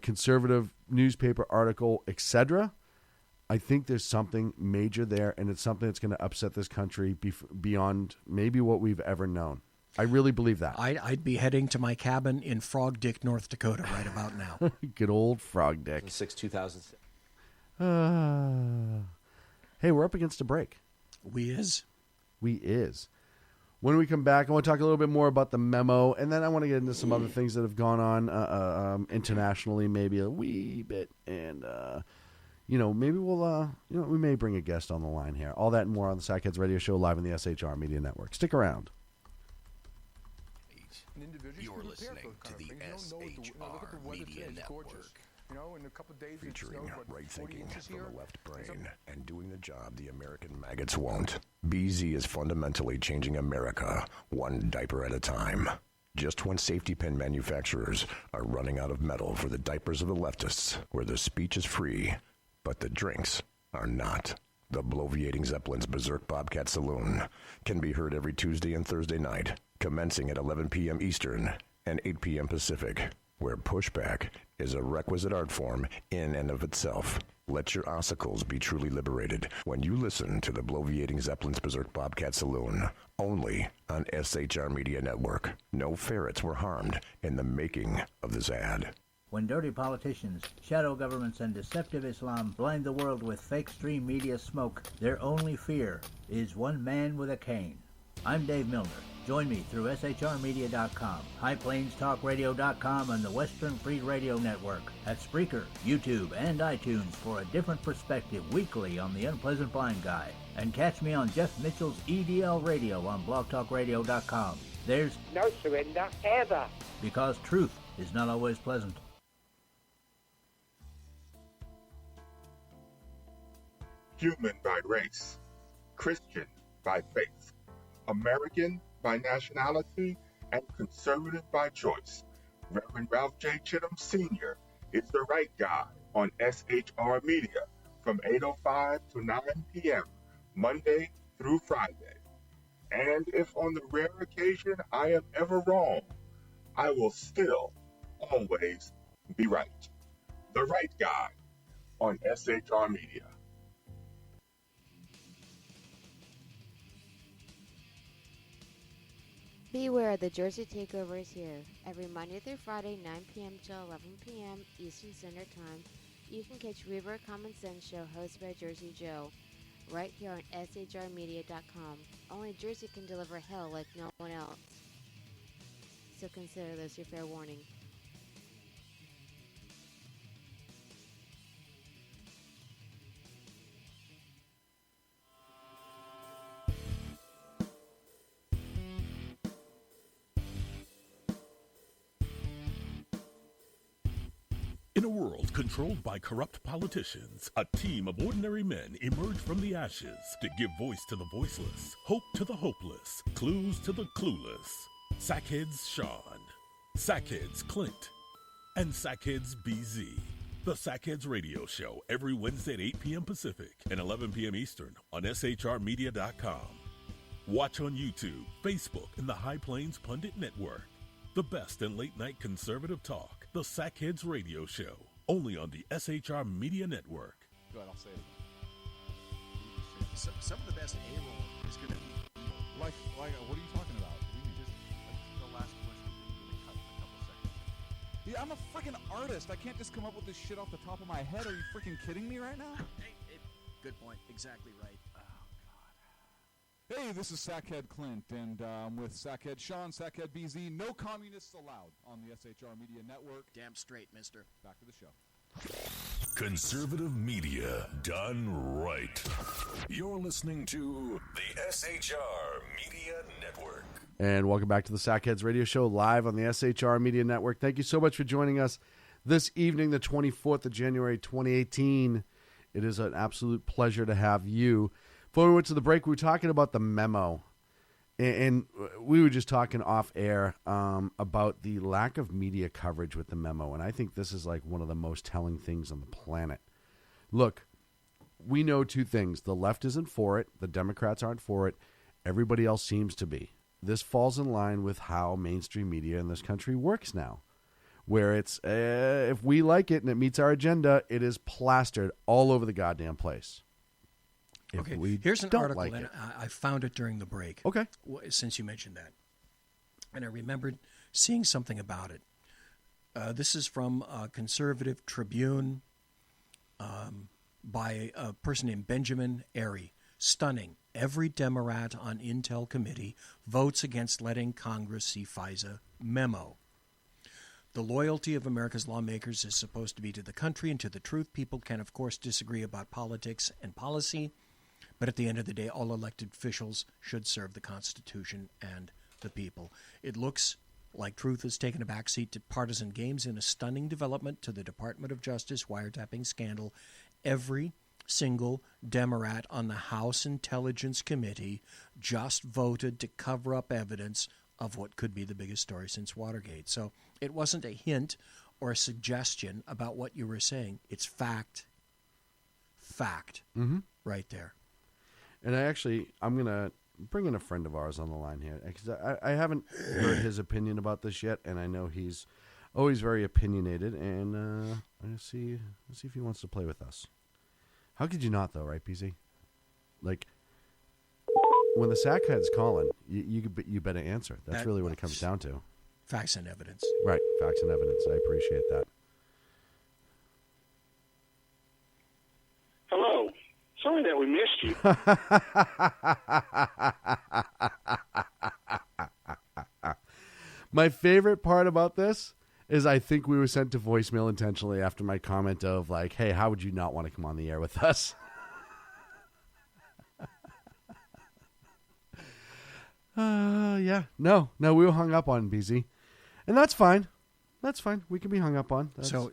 conservative newspaper article, etc., I think there's something major there, and it's something that's going to upset this country beyond maybe what we've ever known. I really believe that. I'd be heading to my cabin in Frog Dick, North Dakota right about now. Good old Frog Dick. 2006. Hey, we're up against a break. We is. When we come back, I want to talk a little bit more about the memo, and then I want to get into some other things that have gone on internationally, maybe a wee bit, and maybe we'll we may bring a guest on the line here. All that and more on the Sackheads Radio Show live on the SHR Media Network. Stick around. You're listening to the SHR Media Network. In a couple of days, featuring right thinking from the left brain and doing the job the American maggots won't. BZ is fundamentally changing America one diaper at a time. Just when safety pin manufacturers are running out of metal for the diapers of the leftists, where the speech is free, but the drinks are not. The Bloviating Zeppelin's Berserk Bobcat Saloon can be heard every Tuesday and Thursday night, commencing at 11 p.m. Eastern and 8 p.m. Pacific, where pushback is a requisite art form in and of itself. Let your ossicles be truly liberated when you listen to the Bloviating Zeppelin's Berserk Bobcat Saloon, only on SHR Media Network. No ferrets were harmed in the making of this ad. When dirty politicians, shadow governments, and deceptive Islam blind the world with fake stream media smoke, their only fear is one man with a cane. I'm Dave Milner. Join me through shrmedia.com, highplainstalkradio.com, and the Western Free Radio Network at Spreaker, YouTube, and iTunes for a different perspective weekly on The Unpleasant Blind Guy. And catch me on Jeff Mitchell's EDL Radio on blogtalkradio.com. There's no surrender ever. Because truth is not always pleasant. Human by race, Christian by faith, American by nationality, and conservative by choice. Reverend Ralph J. Chittum Sr. is the right guy on SHR Media from 8:05 to 9 p.m. Monday through Friday. And if on the rare occasion I am ever wrong, I will still always be right. The right guy on SHR Media. Beware, the Jersey Takeover is here. Every Monday through Friday, 9 p.m. to 11 p.m. Eastern Standard Time, you can catch Reaver Common Sense Show hosted by Jersey Joe, right here on shrmedia.com. Only Jersey can deliver hell like no one else. So consider this your fair warning. In a world controlled by corrupt politicians, a team of ordinary men emerge from the ashes to give voice to the voiceless, hope to the hopeless, clues to the clueless. Sackheads Sean, Sackheads Clint, and Sackheads BZ. The Sackheads Radio Show every Wednesday at 8 p.m. Pacific and 11 p.m. Eastern on shrmedia.com. Watch on YouTube, Facebook, and the High Plains Pundit Network. The best in late-night conservative talk, the Sackheads Radio Show, only on the SHR Media Network. Go ahead, I'll say it again. Some of the best A-roll is going to be... Like, what are you talking about? The last question really cut a couple seconds. Yeah, I'm a freaking artist. I can't just come up with this shit off the top of my head. Are you freaking kidding me right now? Hey, good point. Exactly right. Hey, this is Sackhead Clint, and I'm with Sackhead Sean, Sackhead BZ. No communists allowed on the SHR Media Network. Damn straight, mister. Back to the show. Conservative media done right. You're listening to the SHR Media Network. And welcome back to the Sackheads Radio Show live on the SHR Media Network. Thank you so much for joining us this evening, the 24th of January, 2018. It is an absolute pleasure to have you. Before we went to the break, we were talking about the memo, and we were just talking off air about the lack of media coverage with the memo, and I think this is like one of the most telling things on the planet. Look, we know two things. The left isn't for it. The Democrats aren't for it. Everybody else seems to be. This falls in line with how mainstream media in this country works now, where it's, if we like it and it meets our agenda, it is plastered all over the goddamn place. Okay, here's an article, and I found it during the break. Okay. Since you mentioned that. And I remembered seeing something about it. This is from Conservative Tribune by a person named Benjamin Airy. Stunning. Every Democrat on Intel committee votes against letting Congress see FISA memo. The loyalty of America's lawmakers is supposed to be to the country and to the truth. People can, of course, disagree about politics and policy, but at the end of the day, all elected officials should serve the Constitution and the people. It looks like truth has taken a backseat to partisan games in a stunning development to the Department of Justice wiretapping scandal. Every single Democrat on the House Intelligence Committee just voted to cover up evidence of what could be the biggest story since Watergate. So it wasn't a hint or a suggestion about what you were saying. It's fact. Fact. Right there. And I'm going to bring in a friend of ours on the line here, because I haven't heard his opinion about this yet, and I know he's always very opinionated, and let's see if he wants to play with us. How could you not, though, right, PZ? Like, when the sackhead's calling, you better answer. That's really what it comes down to. Facts and evidence. Right, facts and evidence. I appreciate that. Hello. Sorry that we missed you. My favorite part about this is I think we were sent to voicemail intentionally after my comment of like, hey, how would you not want to come on the air with us? Yeah. No, we were hung up on, BZ. And that's fine. That's fine. We can be hung up on. So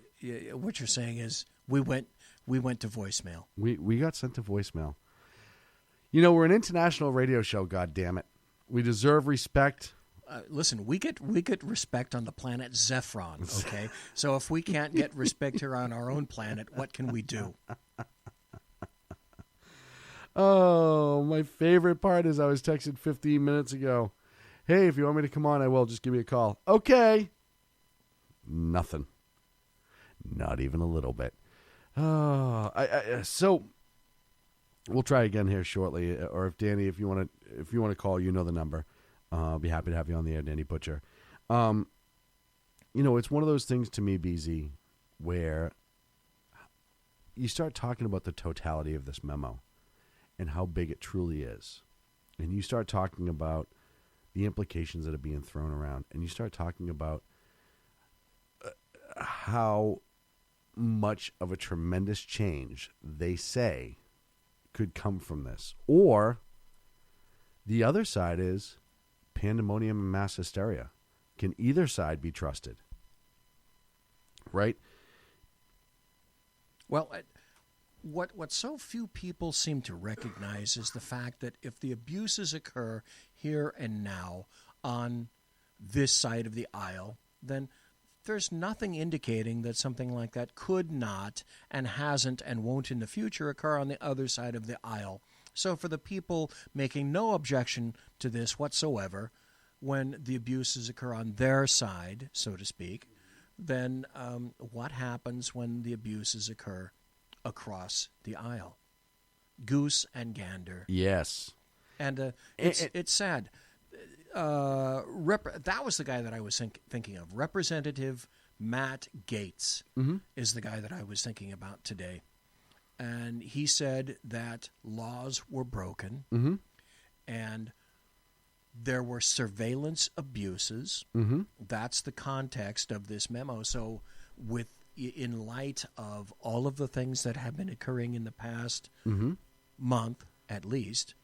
what you're saying is we went to voicemail. We got sent to voicemail. You know, we're an international radio show, God damn it. We deserve respect. Listen, we get respect on the planet Zephron, okay? So if we can't get respect here on our own planet, what can we do? Oh, my favorite part is I was texted 15 minutes ago. Hey, if you want me to come on, I will. Just give me a call. Okay. Nothing. Not even a little bit. So we'll try again here shortly. Or if Danny, if you want to call, you know the number. I'll be happy to have you on the air, Danny Butcher. You know, it's one of those things to me, BZ, where you start talking about the totality of this memo and how big it truly is. And you start talking about the implications that are being thrown around. And you start talking about how much of a tremendous change they say could come from this. Or the other side is pandemonium and mass hysteria. Can either side be trusted? Right? Well, what so few people seem to recognize is the fact that if the abuses occur here and now on this side of the aisle, then there's nothing indicating that something like that could not and hasn't and won't in the future occur on the other side of the aisle. So for the people making no objection to this whatsoever, when the abuses occur on their side, so to speak, then what happens when the abuses occur across the aisle? Goose and gander. Yes. And it's sad. That was the guy that I was thinking of. Representative Matt Gaetz is the guy that I was thinking about today. And he said that laws were broken and there were surveillance abuses. That's the context of this memo. So in light of all of the things that have been occurring in the past month, at least,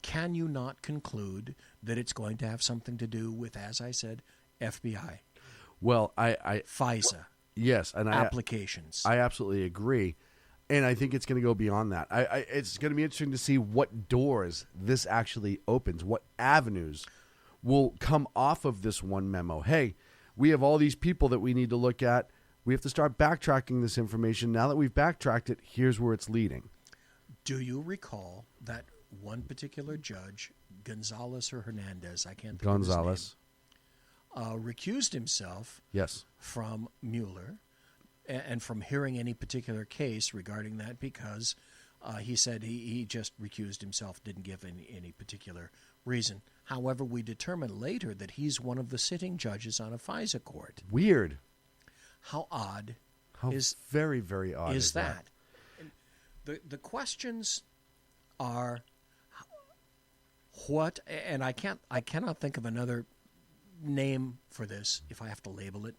can you not conclude that it's going to have something to do with, as I said, FBI? Well, FISA. Yes, and applications. I absolutely agree, and I think it's going to go beyond that. It's going to be interesting to see what doors this actually opens, what avenues will come off of this one memo. Hey, we have all these people that we need to look at. We have to start backtracking this information. Now that we've backtracked it, here's where it's leading. Do you recall that one particular judge, Gonzalez or Hernandez, I can't think of his name, recused himself from Mueller and from hearing any particular case regarding that because he said he just recused himself, didn't give any particular reason. However, we determined later that he's one of the sitting judges on a FISA court. Weird. How odd very, very odd is that? The questions are what, and I cannot think of another name for this if I have to label it.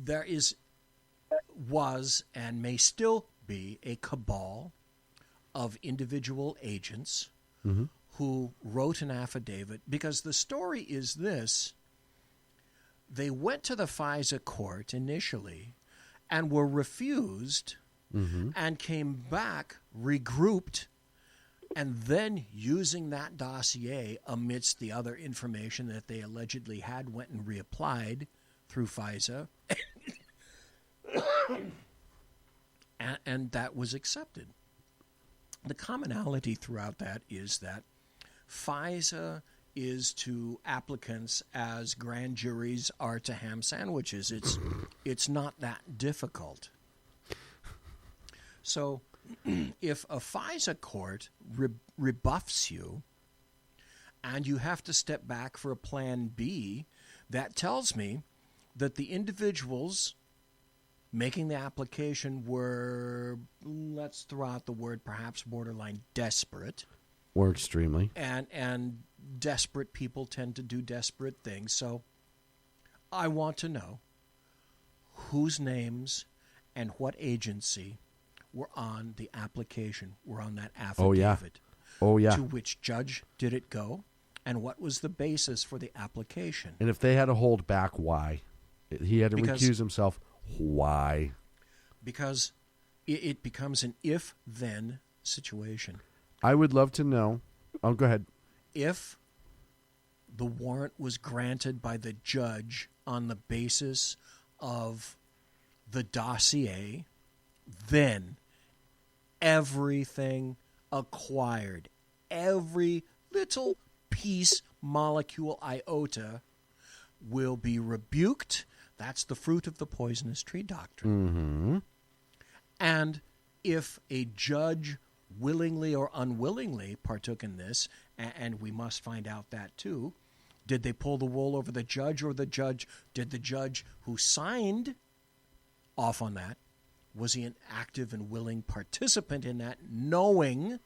There was and may still be a cabal of individual agents who wrote an affidavit, because the story is this: they went to the FISA court initially and were refused and came back, regrouped, and then using that dossier amidst the other information that they allegedly had, went and reapplied through FISA, and that was accepted. The commonality throughout that is that FISA is to applicants as grand juries are to ham sandwiches. It's not that difficult. So if a FISA court rebuffs you and you have to step back for a plan B, that tells me that the individuals making the application were, let's throw out the word, perhaps borderline desperate. Or extremely. And desperate people tend to do desperate things. So I want to know whose names and what agency were on the application, were on that affidavit. Oh, yeah. To which judge did it go, and what was the basis for the application? And if they had to hold back, why? He had to recuse himself. Why? Because it becomes an if-then situation. I would love to know. Oh, go ahead. If the warrant was granted by the judge on the basis of the dossier, then everything acquired, every little piece, molecule, iota, will be rebuked. That's the fruit of the poisonous tree doctrine. And if a judge willingly or unwillingly partook in this, and we must find out that too, did they pull the wool over the judge, or did the judge who signed off on that, was he an active and willing participant in that, knowing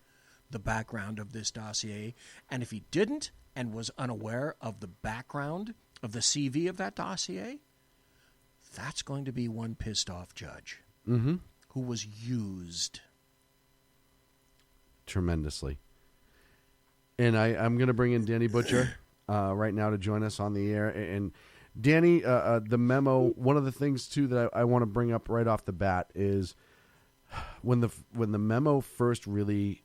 the background of this dossier? And if he didn't and was unaware of the background of the CV of that dossier, that's going to be one pissed off judge who was used tremendously. And I'm going to bring in Danny Butcher right now to join us on the air. And Danny, the memo, one of the things, too, that I want to bring up right off the bat is when the memo first really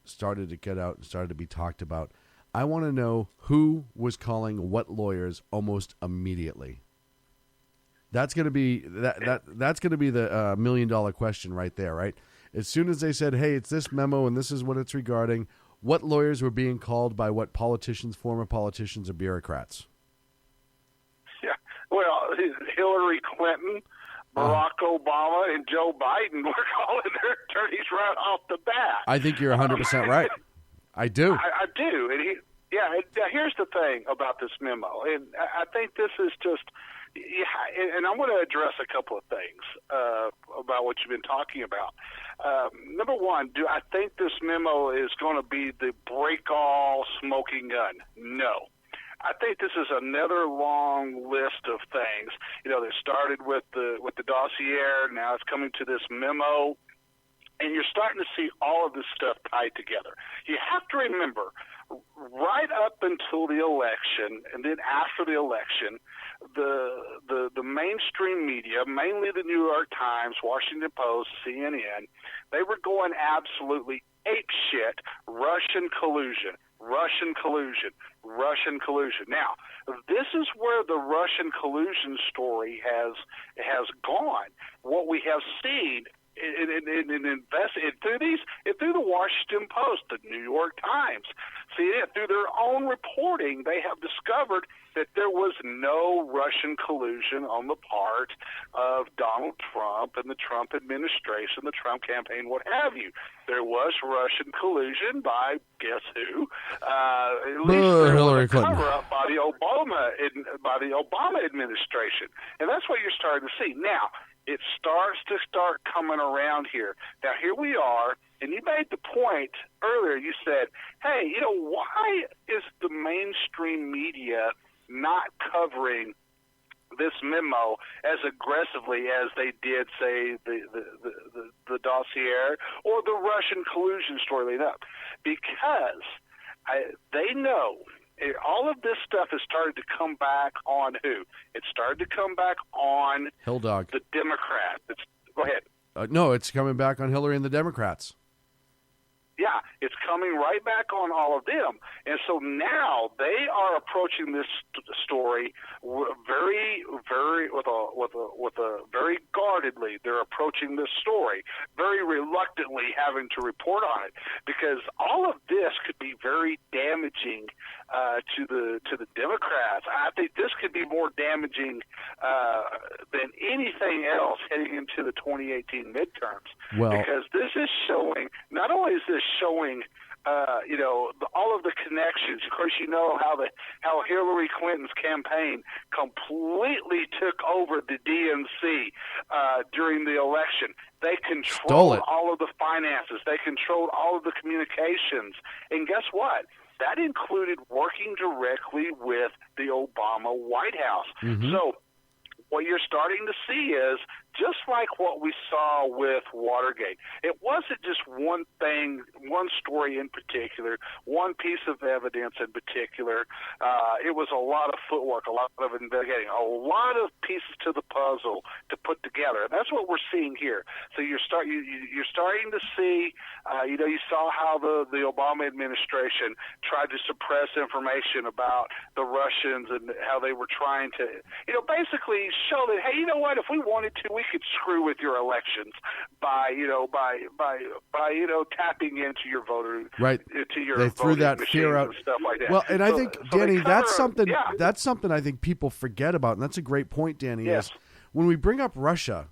started to get out and started to be talked about, I want to know who was calling what lawyers almost immediately. That's going to be that's going to be the $1 million question right there, right? As soon as they said, "Hey, it's this memo and this is what it's regarding," what lawyers were being called by what politicians, former politicians, or bureaucrats? Yeah, well, Hillary Clinton, Barack Obama, and Joe Biden were calling their attorneys right off the bat. I think you're 100% right. I do. I do. And here's the thing about this memo, and I think this is just. Yeah, and I'm going to address a couple of things about what you've been talking about. Number one, do I think this memo is going to be the break-all smoking gun? No. I think this is another long list of things. You know, they started with the dossier, now it's coming to this memo, and you're starting to see all of this stuff tied together. You have to remember, right up until the election, and then after the election, the mainstream media, mainly the New York Times, Washington Post, CNN, they were going absolutely apeshit. Russian collusion. Now, this is where the Russian collusion story has gone. What we have seen through the Washington Post, the New York Times, through their own reporting, they have discovered that there was no Russian collusion on the part of Donald Trump and the Trump administration, the Trump campaign, what have you. There was Russian collusion by guess who? At least there was a cover-up by the Obama administration, and that's what you're starting to see now. It starts to coming around here. Now, here we are And you made the point earlier. You said, hey, why is the mainstream media not covering this memo as aggressively as they did, say, the dossier or the Russian collusion story leading up? Because they know all of this stuff has started to come back on who? It started to come back on Hilldog. The Democrats. Go ahead. No, it's coming back on Hillary and the Democrats. Yeah, it's coming right back on all of them. And so now they are approaching this story very, very with a very guardedly. They're approaching this story very reluctantly, having to report on it, because all of this could be very damaging to the Democrats. I think this could be more damaging than anything else heading into the 2018 midterms. Well, because this is showing. Not only is this showing, all of the connections. Of course, how Hillary Clinton's campaign completely took over the DNC during the election. They controlled all of the finances. They controlled all of the communications. And guess what? That included working directly with the Obama White House. Mm-hmm. So what you're starting to see is just like what we saw with Watergate. It wasn't just one thing, one story in particular, one piece of evidence in particular. It was a lot of footwork, a lot of investigating, a lot of pieces to the puzzle to put together. And that's what we're seeing here. So you're starting to see, you saw how the Obama administration tried to suppress information about the Russians and how they were trying to, basically show that, hey, you know what, if we wanted to, we could screw with your elections by tapping into your voter, right? To your they threw that fear out and stuff like that. Well, and I think, Danny, that's something. Yeah. That's something I think people forget about, and that's a great point, Danny. Yes. Is when we bring up Russia.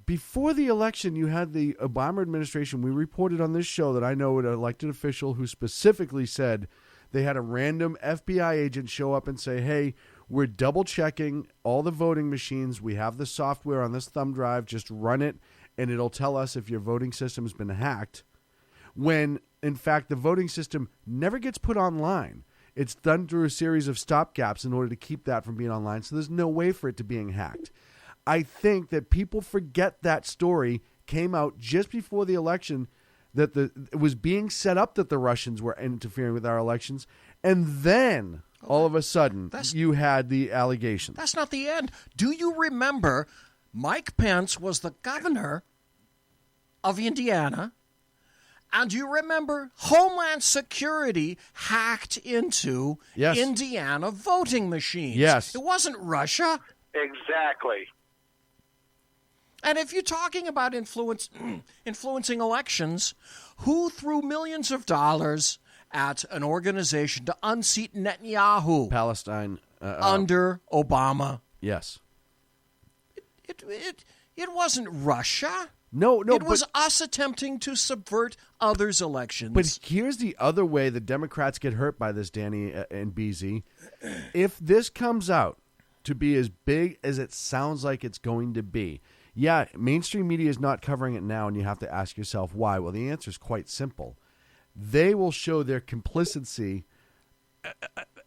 Before the election, you had the Obama administration. We reported on this show that I know an elected official who specifically said they had a random FBI agent show up and say, hey, we're double checking all the voting machines. We have the software on this thumb drive. Just run it, and it'll tell us if your voting system has been hacked. When, in fact, the voting system never gets put online. It's done through a series of stopgaps in order to keep that from being online. So there's no way for it to being hacked. I think that people forget that story came out just before the election, that it was being set up that the Russians were interfering with our elections, and then all of a sudden you had the allegations. That's not the end. Do you remember Mike Pence was the governor of Indiana, and you remember Homeland Security hacked into Indiana voting machines? Yes. It wasn't Russia. Exactly. And if you're talking about influencing elections, who threw millions of dollars at an organization to unseat Netanyahu? Palestine. Under Obama. Yes. It wasn't Russia. No. It was us attempting to subvert others' elections. But here's the other way the Democrats get hurt by this, Danny and BZ. If this comes out to be as big as it sounds like it's going to be, yeah, mainstream media is not covering it now, and you have to ask yourself why. Well, the answer is quite simple. They will show their complicity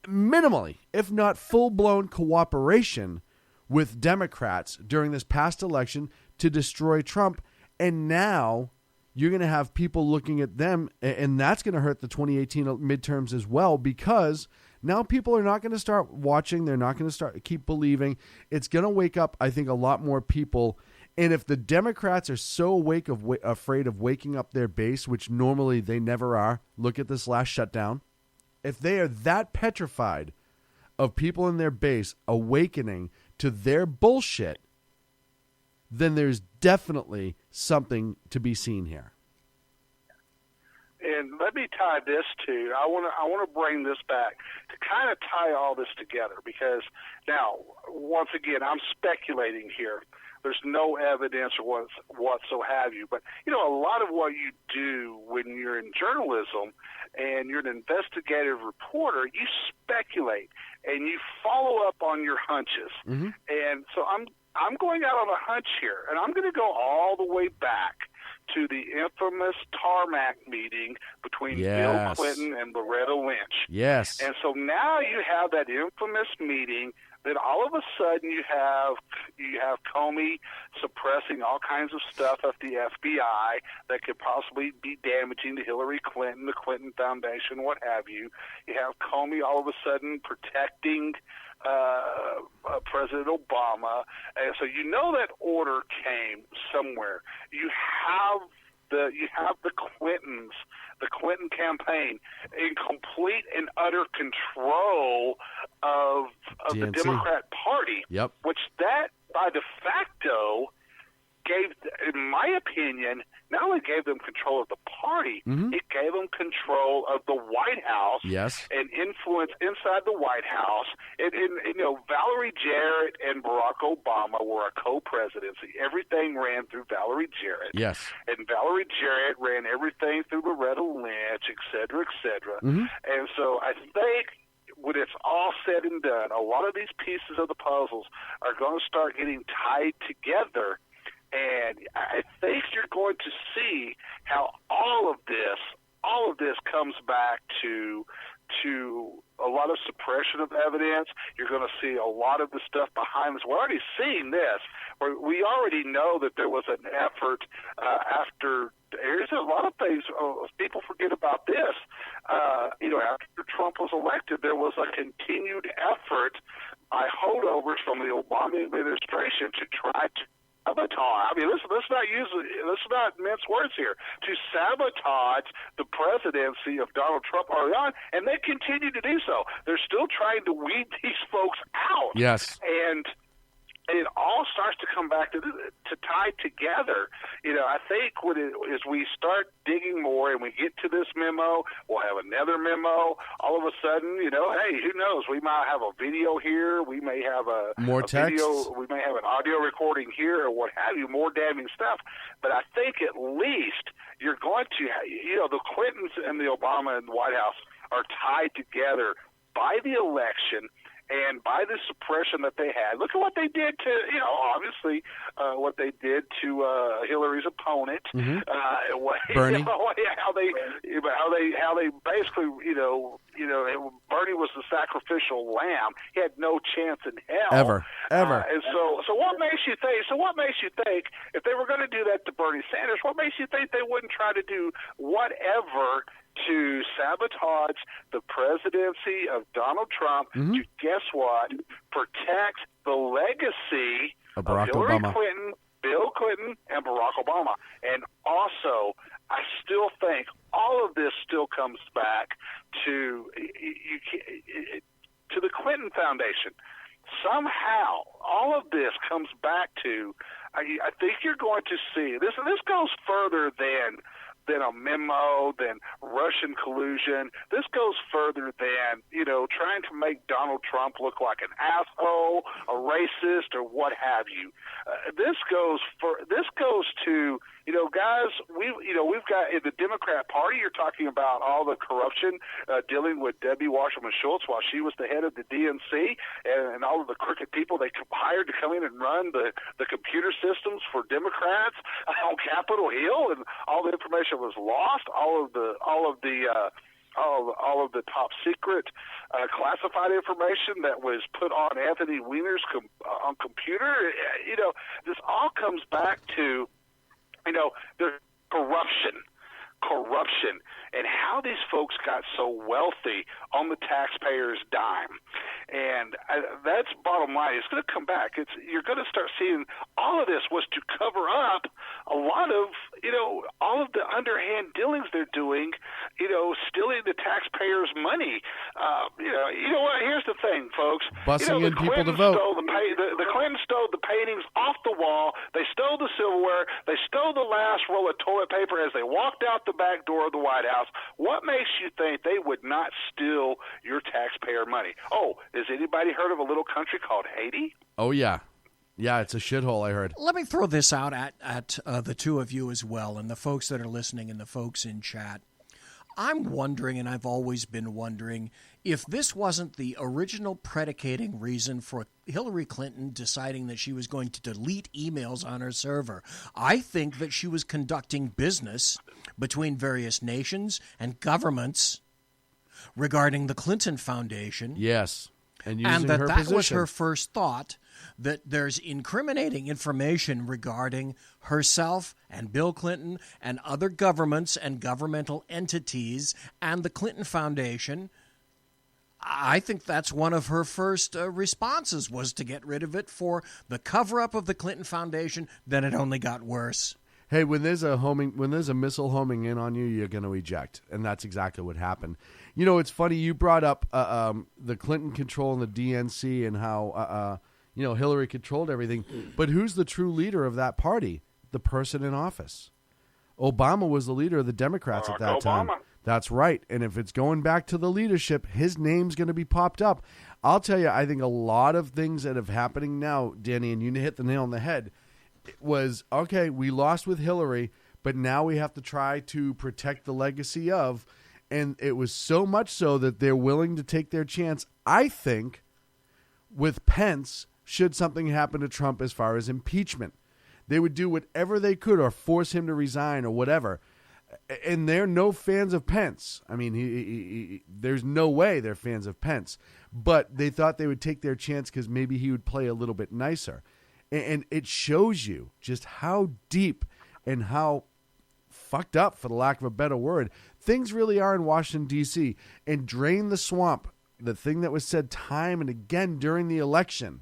minimally, if not full-blown cooperation with Democrats during this past election to destroy Trump. And now you're going to have people looking at them, and that's going to hurt the 2018 midterms as well, because now people are not going to start watching. They're not going to keep believing. It's going to wake up, I think, a lot more people. And if the Democrats are so afraid of waking up their base, which normally they never are, look at this last shutdown. If they are that petrified of people in their base awakening to their bullshit, then there's definitely something to be seen here. And let me tie this to, I want to bring this back to kind of tie all this together, because now, once again, I'm speculating here. There's no evidence or what so have you. But, a lot of what you do when you're in journalism and you're an investigative reporter, you speculate and you follow up on your hunches. Mm-hmm. And so I'm going out on a hunch here, and I'm going to go all the way back to the infamous tarmac meeting between Bill Clinton and Loretta Lynch. Yes. And so now you have that infamous meeting. Then all of a sudden you have Comey suppressing all kinds of stuff at the FBI that could possibly be damaging to Hillary Clinton, the Clinton Foundation, what have you. You have Comey all of a sudden protecting President Obama, and so you know that order came somewhere. You have the Clintons, the Clinton campaign, in complete and utter control of the Democrat Party. Yep. Which that, by de facto, gave, in my opinion, not only gave them control of the party, it gave them control of the White House and influence inside the White House. And Valerie Jarrett and Barack Obama were a co-presidency. Everything ran through Valerie Jarrett. Yes. And Valerie Jarrett ran everything through Loretta Lynch, et cetera, et cetera. And so I think when it's all said and done, a lot of these pieces of the puzzles are going to start getting tied together. And I think you're going to see how all of this comes back to a lot of suppression of evidence. You're going to see a lot of the stuff behind this. We're already seeing this. We already know that there was an effort after. There's a lot of things. People forget about this. After Trump was elected, there was a continued effort by holdovers from the Obama administration to try to sabotage. I mean, let's not mince words here. To sabotage the presidency of Donald Trump early on, and they continue to do so. They're still trying to weed these folks out. Yes. And it all starts to come back to tie together. I think as we start digging more and we get to this memo, we'll have another memo. All of a sudden, hey, who knows? We might have a video here. We may have more text. Video. We may have an audio recording here or what have you, more damning stuff. But I think at least you're going to, the Clintons and the Obama and the White House are tied together by the election and by the suppression that they had. Look at what they did to, obviously, what they did to Hillary's opponent. Bernie. How they basically, Bernie was the sacrificial lamb. He had no chance in hell. Ever. And so what makes you think? So what makes you think if they were going to do that to Bernie Sanders? What makes you think they wouldn't try to do whatever to sabotage the presidency of Donald Trump to, guess what, protect the legacy of Hillary Clinton, Bill Clinton, and Barack Obama? And also, I still think all of this still comes back to the Clinton Foundation. Somehow, all of this comes back to, I think you're going to see, this goes further than a memo, than Russian collusion. This goes further than, trying to make Donald Trump look like an asshole, a racist, or what have you. This goes to, guys, we've got in the Democrat Party, you're talking about all the corruption dealing with Debbie Wasserman Schultz while she was the head of the DNC, and all of the crooked people they hired to come in and run the computer systems for Democrats on Capitol Hill, and all the information was lost. All of the top secret classified information that was put on Anthony Weiner's on computer. This all comes back to the corruption, and how these folks got so wealthy on the taxpayers' dime. And that's bottom line. It's going to come back. You're going to start seeing all of this was to cover up a lot of, all of the underhand dealings they're doing, stealing the taxpayers' money. You know what? Here's the thing, folks. Bussing in people to vote. The Clintons stole the paintings off the wall. They stole the silverware. They stole the last roll of toilet paper as they walked out the back door of the White House. What makes you think they would not steal your taxpayer money? Oh, has anybody heard of a little country called Haiti? Oh, yeah. Yeah, it's a shithole, I heard. Let me throw this out at the two of you as well, and the folks that are listening and the folks in chat. I'm wondering, and I've always been wondering, if this wasn't the original predicating reason for Hillary Clinton deciding that she was going to delete emails on her server. I think that she was conducting business between various nations and governments regarding the Clinton Foundation. Yes. And using that her that position. was her first thought, that there's incriminating information regarding herself and Bill Clinton and other governments and governmental entities and the Clinton Foundation. I think that's one of her first responses, was to get rid of it for the cover-up of the Clinton Foundation. Then it only got worse. Hey, when there's a missile homing in on you, you're going to eject, and that's exactly what happened. You know, it's funny you brought up the Clinton control and the DNC and how Hillary controlled everything. But who's the true leader of that party? The person in office. Obama was the leader of the Democrats at that time. That's right. And if it's going back to the leadership, his name's going to be popped up. I'll tell you, I think a lot of things that are happening now, Danny, and you hit the nail on the head, was, okay, we lost with Hillary, but now we have to try to protect the legacy of, and it was so much so that they're willing to take their chance, I think, with Pence, should something happen to Trump as far as impeachment. They would do whatever they could or force him to resign or whatever. And they're no fans of Pence. I mean, there's no way they're fans of Pence. But they thought they would take their chance because maybe he would play a little bit nicer. And it shows you just how deep and how fucked up, for the lack of a better word, things really are in Washington, D.C. And drain the swamp, the thing that was said time and again during the election,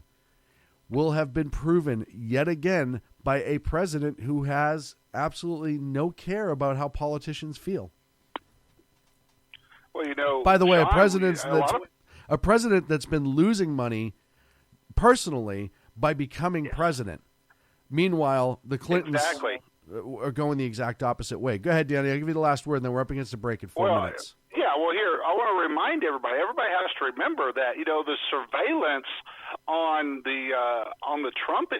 will have been proven yet again by a president who has absolutely no care about how politicians feel. Well, you know, by the way, John, a president that's been losing money personally by becoming president. Meanwhile, the Clintons are going the exact opposite way. Go ahead, Danny. I'll give you the last word, and then we're up against a break in 4 minutes. Yeah, well, here, I want to remind everybody. Everybody has to remember that, the surveillance on the Trump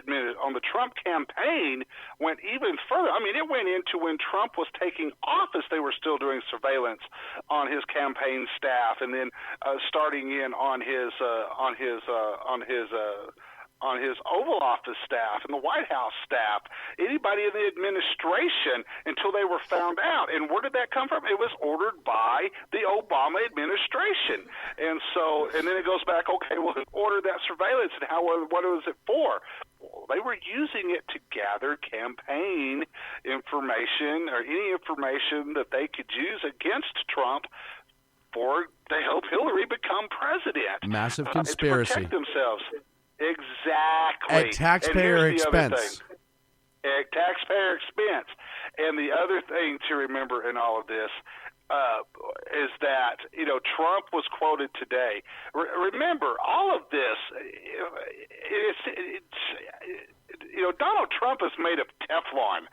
campaign went even further. I mean, it went into when Trump was taking office. They were still doing surveillance on his campaign staff, and then starting in on his Oval Office staff and the White House staff, anybody in the administration, until they were found out. And where did that come from? It was ordered by the Obama administration. And then it goes back, okay, well, who ordered that surveillance and what was it for? Well, they were using it to gather campaign information or any information that they could use against Trump to help Hillary become president. Massive conspiracy. To protect themselves. Exactly. At taxpayer expense. At taxpayer expense. And the other thing to remember in all of this is that, Trump was quoted today. Remember, all of this, Donald Trump is made of Teflon.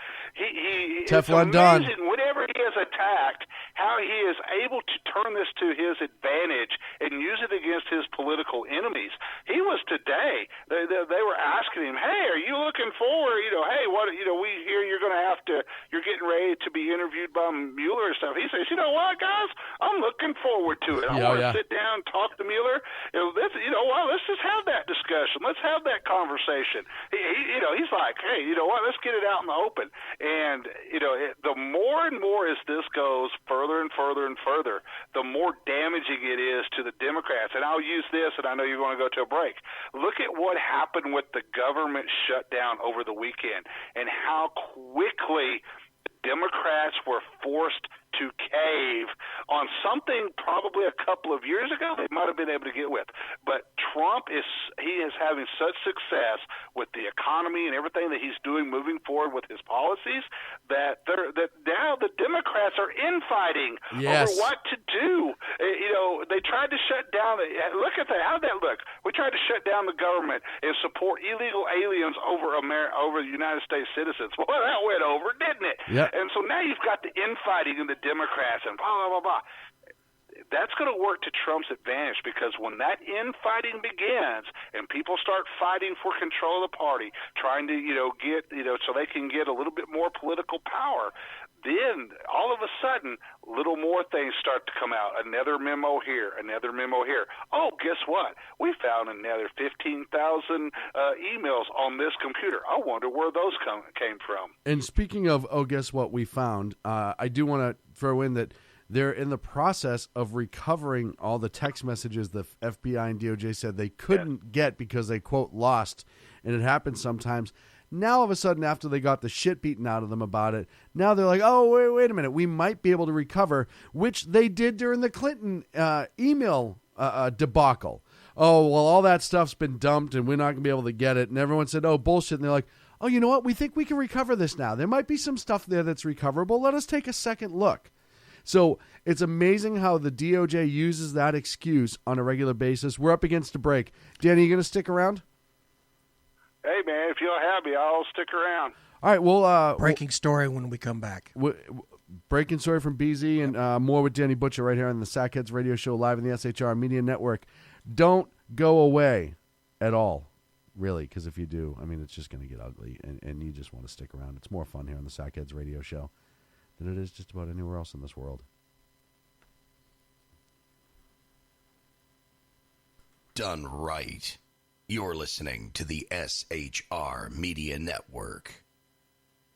Teflon it's amazing whenever he is attacked, how he is able to turn this to his advantage and use it against his political enemies. He was today. They were asking him, "Hey, are you looking forward? Hey, what? We hear you're getting ready to be interviewed by Mueller and stuff." He says, "You know what, guys? I'm looking forward to it. I want to sit down and talk to Mueller. Let's just have that discussion. Let's have that conversation." He's like, "Hey, you know what? Let's get it out in the open." And the more and more as this goes further and further and further, the more damaging it is to the Democrats. And I'll use this, and I know you want to go to a break. Look at what happened with the government shutdown over the weekend and how quickly Democrats were forced to cave on something probably a couple of years ago they might have been able to get with. But Trump is having such success with the economy and everything that he's doing moving forward with his policies that now the Democrats are infighting over what to do. They tried to shut down. Look at that. How did that look? We tried to shut down the government and support illegal aliens over the United States citizens. Well, that went over, didn't it? Yep. And so now you've got the infighting in the Democrats and blah, blah, blah, blah. that's going to work to Trump's advantage, because when that infighting begins and people start fighting for control of the party, trying to, get, so they can get a little bit more political power, then all of a sudden, little more things start to come out. Another memo here, another memo here. Oh, guess what? We found another 15,000 emails on this computer. I wonder where those came from. And speaking of, guess what we found, I do want to throw in that they're in the process of recovering all the text messages the FBI and DOJ said they couldn't get because they, quote, lost. And it happens sometimes. Now, all of a sudden, after they got the shit beaten out of them about it, now they're like, oh, wait a minute. We might be able to recover, which they did during the Clinton email debacle. Oh, well, all that stuff's been dumped and we're not going to be able to get it. And everyone said, oh, bullshit. And they're like, oh, you know what? We think we can recover this now. There might be some stuff there that's recoverable. Let us take a second look. So it's amazing how the DOJ uses that excuse on a regular basis. We're up against a break. Danny, you going to stick around? Hey, man, if you'll have me, I'll stick around. All right, well... breaking story when we come back. Breaking story from BZ and more with Danny Butcher right here on the Sackheads Radio Show live on the SHR Media Network. Don't go away at all, really, because if you do, I mean, it's just going to get ugly, and you just want to stick around. It's more fun here on the Sackheads Radio Show than it is just about anywhere else in this world. Done right. You're listening to the SHR Media Network.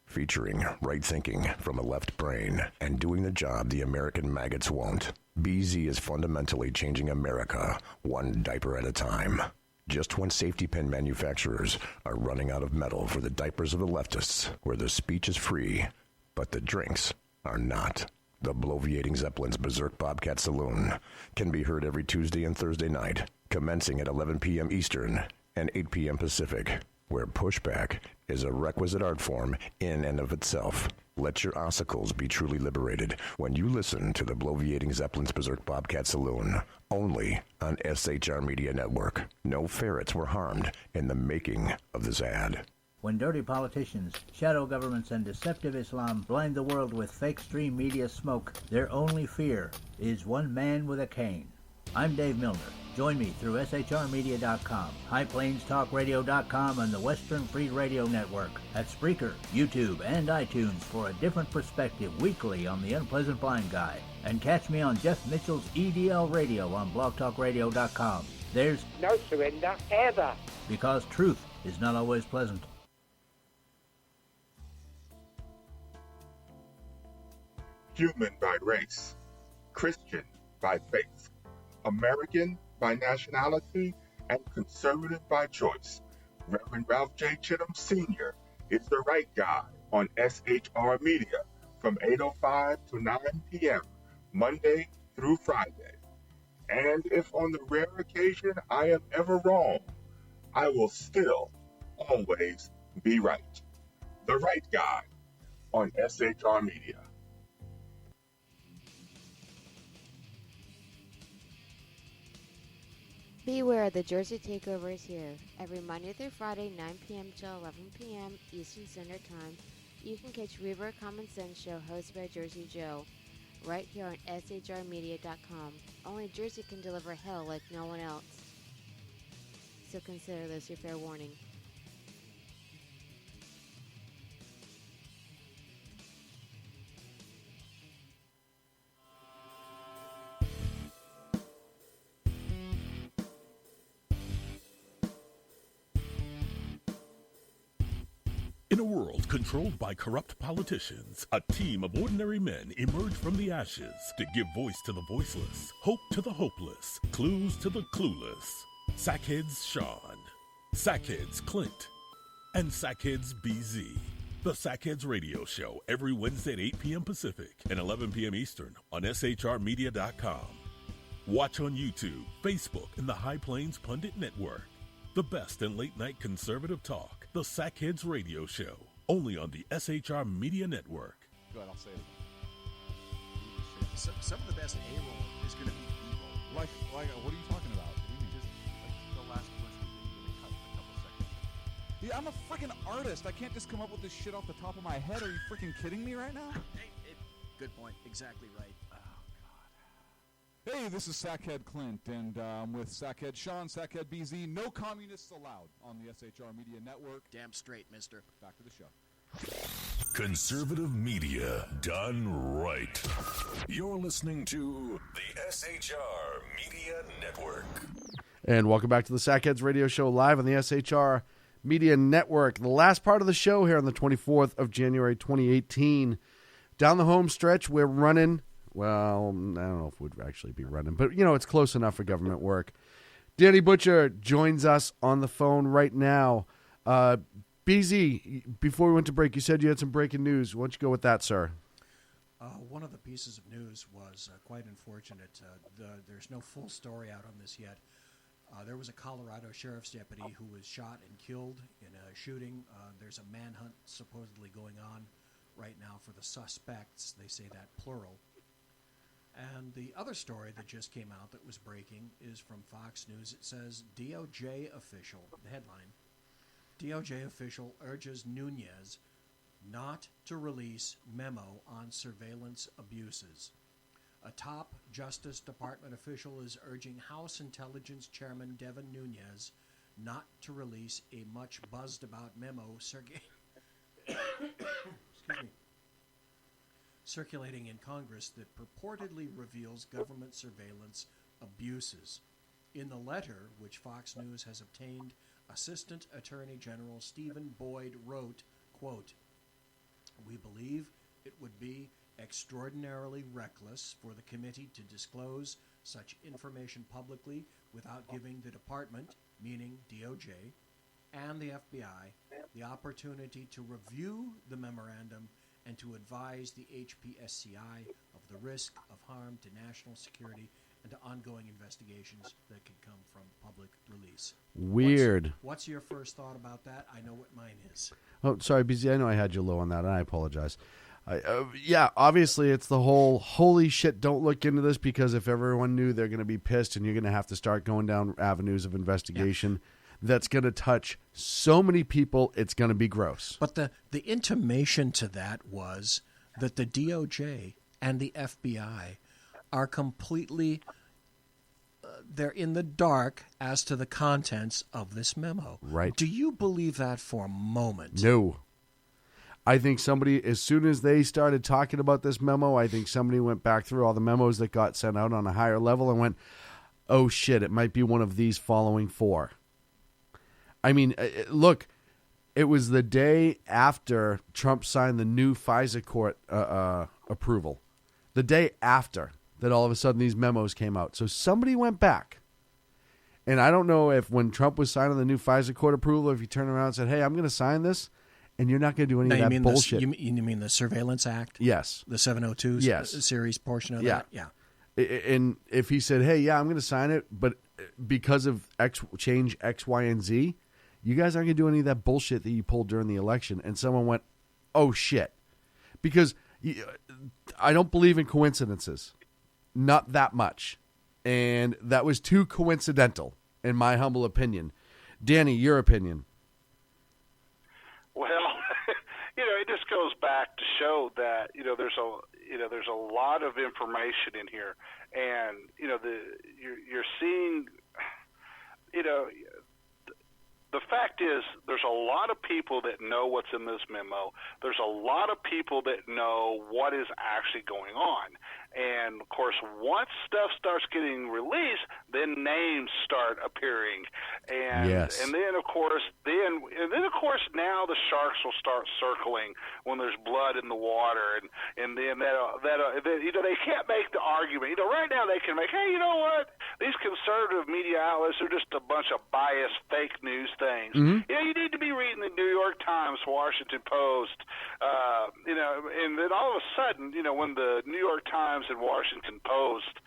Featuring right thinking from a left brain and doing the job the American maggots won't. BZ is fundamentally changing America one diaper at a time. Just when safety pin manufacturers are running out of metal for the diapers of the leftists, where the speech is free, but the drinks are not. The Bloviating Zeppelin's Berserk Bobcat Saloon can be heard every Tuesday and Thursday night, commencing at 11 p.m. Eastern and 8 p.m. Pacific, where pushback is a requisite art form in and of itself. Let your ossicles be truly liberated when you listen to the Bloviating Zeppelin's Berserk Bobcat Saloon, only on SHR Media Network. No ferrets were harmed in the making of this ad. When dirty politicians, shadow governments, and deceptive Islam blind the world with fake stream media smoke, their only fear is one man with a cane. I'm Dave Milner. Join me through shrmedia.com, highplanestalkradio.com, and the Western Free Radio Network at Spreaker, YouTube, and iTunes for a different perspective weekly on the Unpleasant Blind Guy. And catch me on Jeff Mitchell's EDL Radio on blogtalkradio.com. There's no surrender ever. Because truth is not always pleasant. Human by race, Christian by faith, American by nationality, and conservative by choice. Reverend Ralph J. Chittum Sr. is the right guy on SHR Media from 8:05 to 9 p.m. Monday through Friday. And if on the rare occasion I am ever wrong, I will still always be right. The right guy on SHR Media. Beware, the Jersey Takeover is here. Every Monday through Friday, 9 p.m. till 11 p.m. Eastern Standard Time, you can catch Reaver Common Sense Show hosted by Jersey Joe, right here on shrmedia.com. Only Jersey can deliver hell like no one else. So consider this your fair warning. In a world controlled by corrupt politicians, a team of ordinary men emerge from the ashes to give voice to the voiceless, hope to the hopeless, clues to the clueless. Sackheads Sean, Sackheads Clint, and Sackheads BZ. The Sackheads Radio Show every Wednesday at 8 p.m. Pacific and 11 p.m. Eastern on shrmedia.com. Watch on YouTube, Facebook, and the High Plains Pundit Network. The best in late-night conservative talk. The Sackheads Radio Show, only on the SHR Media Network. Go ahead, I'll say it again. Some of the best A-roll is going to be B-roll. Like, what are you talking about? Just the last question we cut a couple seconds. Yeah, I'm a freaking artist. I can't just come up with this shit off the top of my head. Are you freaking kidding me right now? Good point. Exactly right. Hey, this is Sackhead Clint, and I'm with Sackhead Sean, Sackhead BZ. No communists allowed on the SHR Media Network. Damn straight, mister. Back to the show. Conservative media done right. You're listening to the SHR Media Network. And welcome back to the Sackheads Radio Show live on the SHR Media Network. The last part of the show here on the 24th of January 2018. Down the home stretch, we're running. Well, I don't know if we'd actually be running, but, you know, it's close enough for government work. Danny Butcher joins us on the phone right now. BZ, before we went to break, you said you had some breaking news. Why don't you go with that, sir? One of the pieces of news was quite unfortunate. There's no full story out on this yet. There was a Colorado sheriff's deputy who was shot and killed in a shooting. There's a manhunt supposedly going on right now for the suspects. They say that plural. And the other story that just came out that was breaking is from Fox News. It says, DOJ official, the headline, DOJ official urges Nunez not to release memo on surveillance abuses. A top Justice Department official is urging House Intelligence Chairman Devin Nunez not to release a much buzzed about memo circulating in Congress that purportedly reveals government surveillance abuses. In the letter, which Fox News has obtained, Assistant Attorney General Stephen Boyd wrote, quote, "We believe it would be extraordinarily reckless for the committee to disclose such information publicly without giving the department, meaning DOJ, and the FBI, the opportunity to review the memorandum and to advise the HPSCI of the risk of harm to national security and to ongoing investigations that could come from public release." Weird. What's your first thought about that? I know what mine is. Oh, sorry, BZ. I know I had you low on that, and I apologize. Yeah, obviously it's the whole, holy shit, don't look into this, because if everyone knew, they're going to be pissed, and you're going to have to start going down avenues of investigation. Yeah. That's going to touch so many people, it's going to be gross. But the intimation to that was that the DOJ and the FBI are completely, they're in the dark as to the contents of this memo. Right. Do you believe that for a moment? No. I think somebody, as soon as they started talking about this memo, I think somebody went back through all the memos that got sent out on a higher level and went, oh shit, it might be one of these following four. I mean, look, it was the day after Trump signed the new FISA court approval. The day after that all of a sudden these memos came out. So somebody went back. And I don't know if when Trump was signing the new FISA court approval, if he turned around and said, hey, I'm going to sign this, and you're not going to do any of that bullshit. You mean the Surveillance Act? Yes. The 702 series portion of that? Yeah. And if he said, hey, yeah, I'm going to sign it, but because of change X, Y, and Z, you guys aren't going to do any of that bullshit that you pulled during the election. And someone went, oh, shit. Because I don't believe in coincidences. Not that much. And that was too coincidental, in my humble opinion. Danny, your opinion? Well, it just goes back to show that there's a lot of information in here, and you're seeing, the fact is there's a lot of people that know what's in this memo. There's a lot of people that know what is actually going on. And, of course, once stuff starts getting released, then names start appearing. And and then, of course, now the sharks will start circling when there's blood in the water. And then they can't make the argument. Right now they can make, hey, you know what? These conservative media outlets are just a bunch of biased fake news things. Mm-hmm. You need to be reading the New York Times, Washington Post, and then all of a sudden, when the New York Times and Washington Post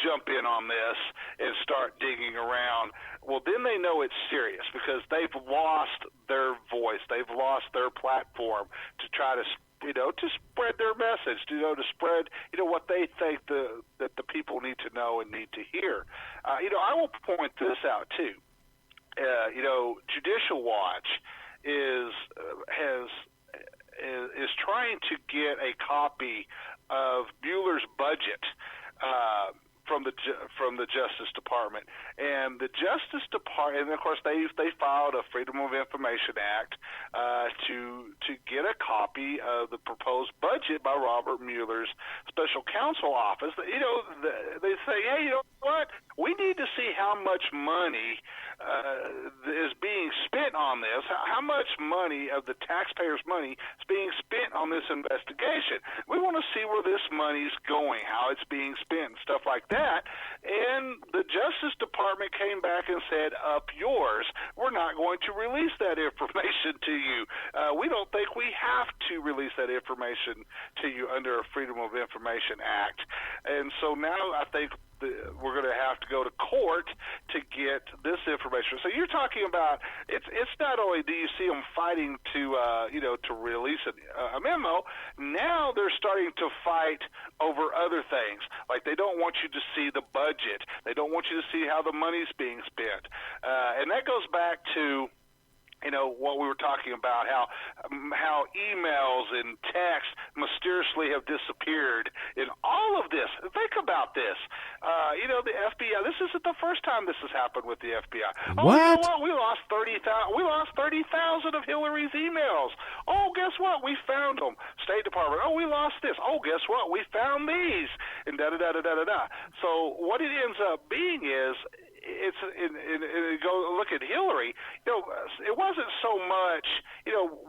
jump in on this and start digging around, well, then they know it's serious because they've lost their voice. They've lost their platform to try to to spread their message, to spread, what they think that the people need to know and need to hear. I will point this out too. Judicial Watch is trying to get a copy of Mueller's budget from the Justice Department, and the Justice Department, and of course they filed a Freedom of Information Act to get a copy of the proposed budget by Robert Mueller's Special Counsel Office. You know, they say, hey, you know what? We need to see how much money is being spent on this. How much money of the taxpayers' money is being spent on this investigation? We want to see where this money's going, how it's being spent, and stuff like that. And the Justice Department came back and said, up yours. We're not going to release that information to you. We don't think we have to release that information to you under a Freedom of Information Act. And so now I think we're going to have to go to court to get this information. So you're talking about it's not only do you see them fighting to to release a memo. Now they're starting to fight over other things, like they don't want you to see the budget. They don't want you to see how the money's being spent, and that goes back to what we were talking about, how emails and texts mysteriously have disappeared in all of this. Think about this. The FBI, this isn't the first time this has happened with the FBI. What? Oh, you know what? We lost 30,000 of Hillary's emails. Oh, guess what? We found them. State Department. Oh, we lost this. Oh, guess what? We found these. And da-da-da-da-da-da. So what it ends up being is, go look at Hillary. It wasn't so much.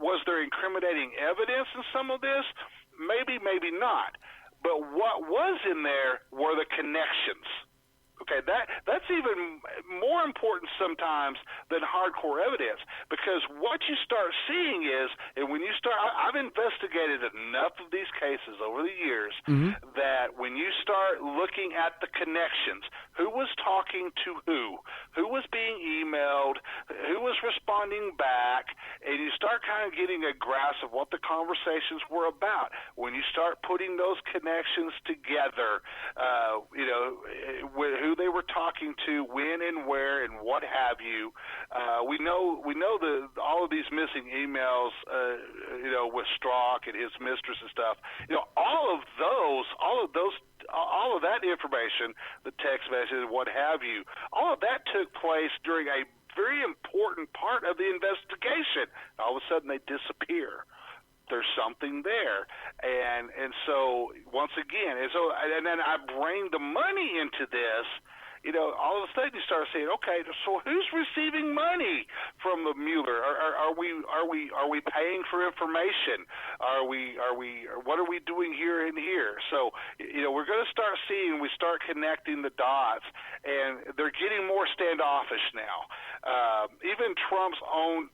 Was there incriminating evidence in some of this? Maybe, maybe not. But what was in there were the connections. Okay, that's even more important sometimes than hardcore evidence, because what you start seeing is, and when you start, I've investigated enough of these cases over the years that when you start looking at the connections, who was talking to who was being emailed, who was responding back, and you start kind of getting a grasp of what the conversations were about. When you start putting those connections together, who they were talking to, when and where, and what have you. We know all of these missing emails, with Strzok and his mistress and stuff. All of that information, the text messages, what have you, all of that took place during a very important part of the investigation. All of a sudden, they disappear. There's something there, and so once again, and then I bring the money into this. All of a sudden you start saying, okay, so who's receiving money from the Mueller? Are we paying for information? What are we doing here and here? So we're going to start seeing. We start connecting the dots, and they're getting more standoffish now. Even Trump's own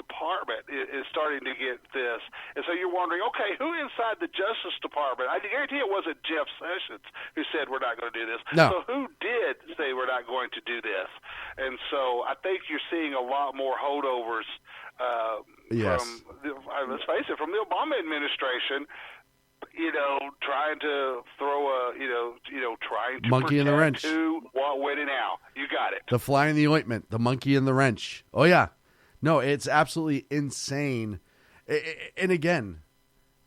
department is starting to get this, and so you're wondering, okay, who inside the Justice Department? I guarantee it wasn't Jeff Sessions who said we're not going to do this. No. So who did say we're not going to do this? And so I think you're seeing a lot more holdovers Yes. let's face it, from the Obama administration. Trying to throw trying to monkey in the wrench. Who, what, when, and how. You got it. The fly in the ointment, the monkey in the wrench. Oh, yeah. No, it's absolutely insane. And again,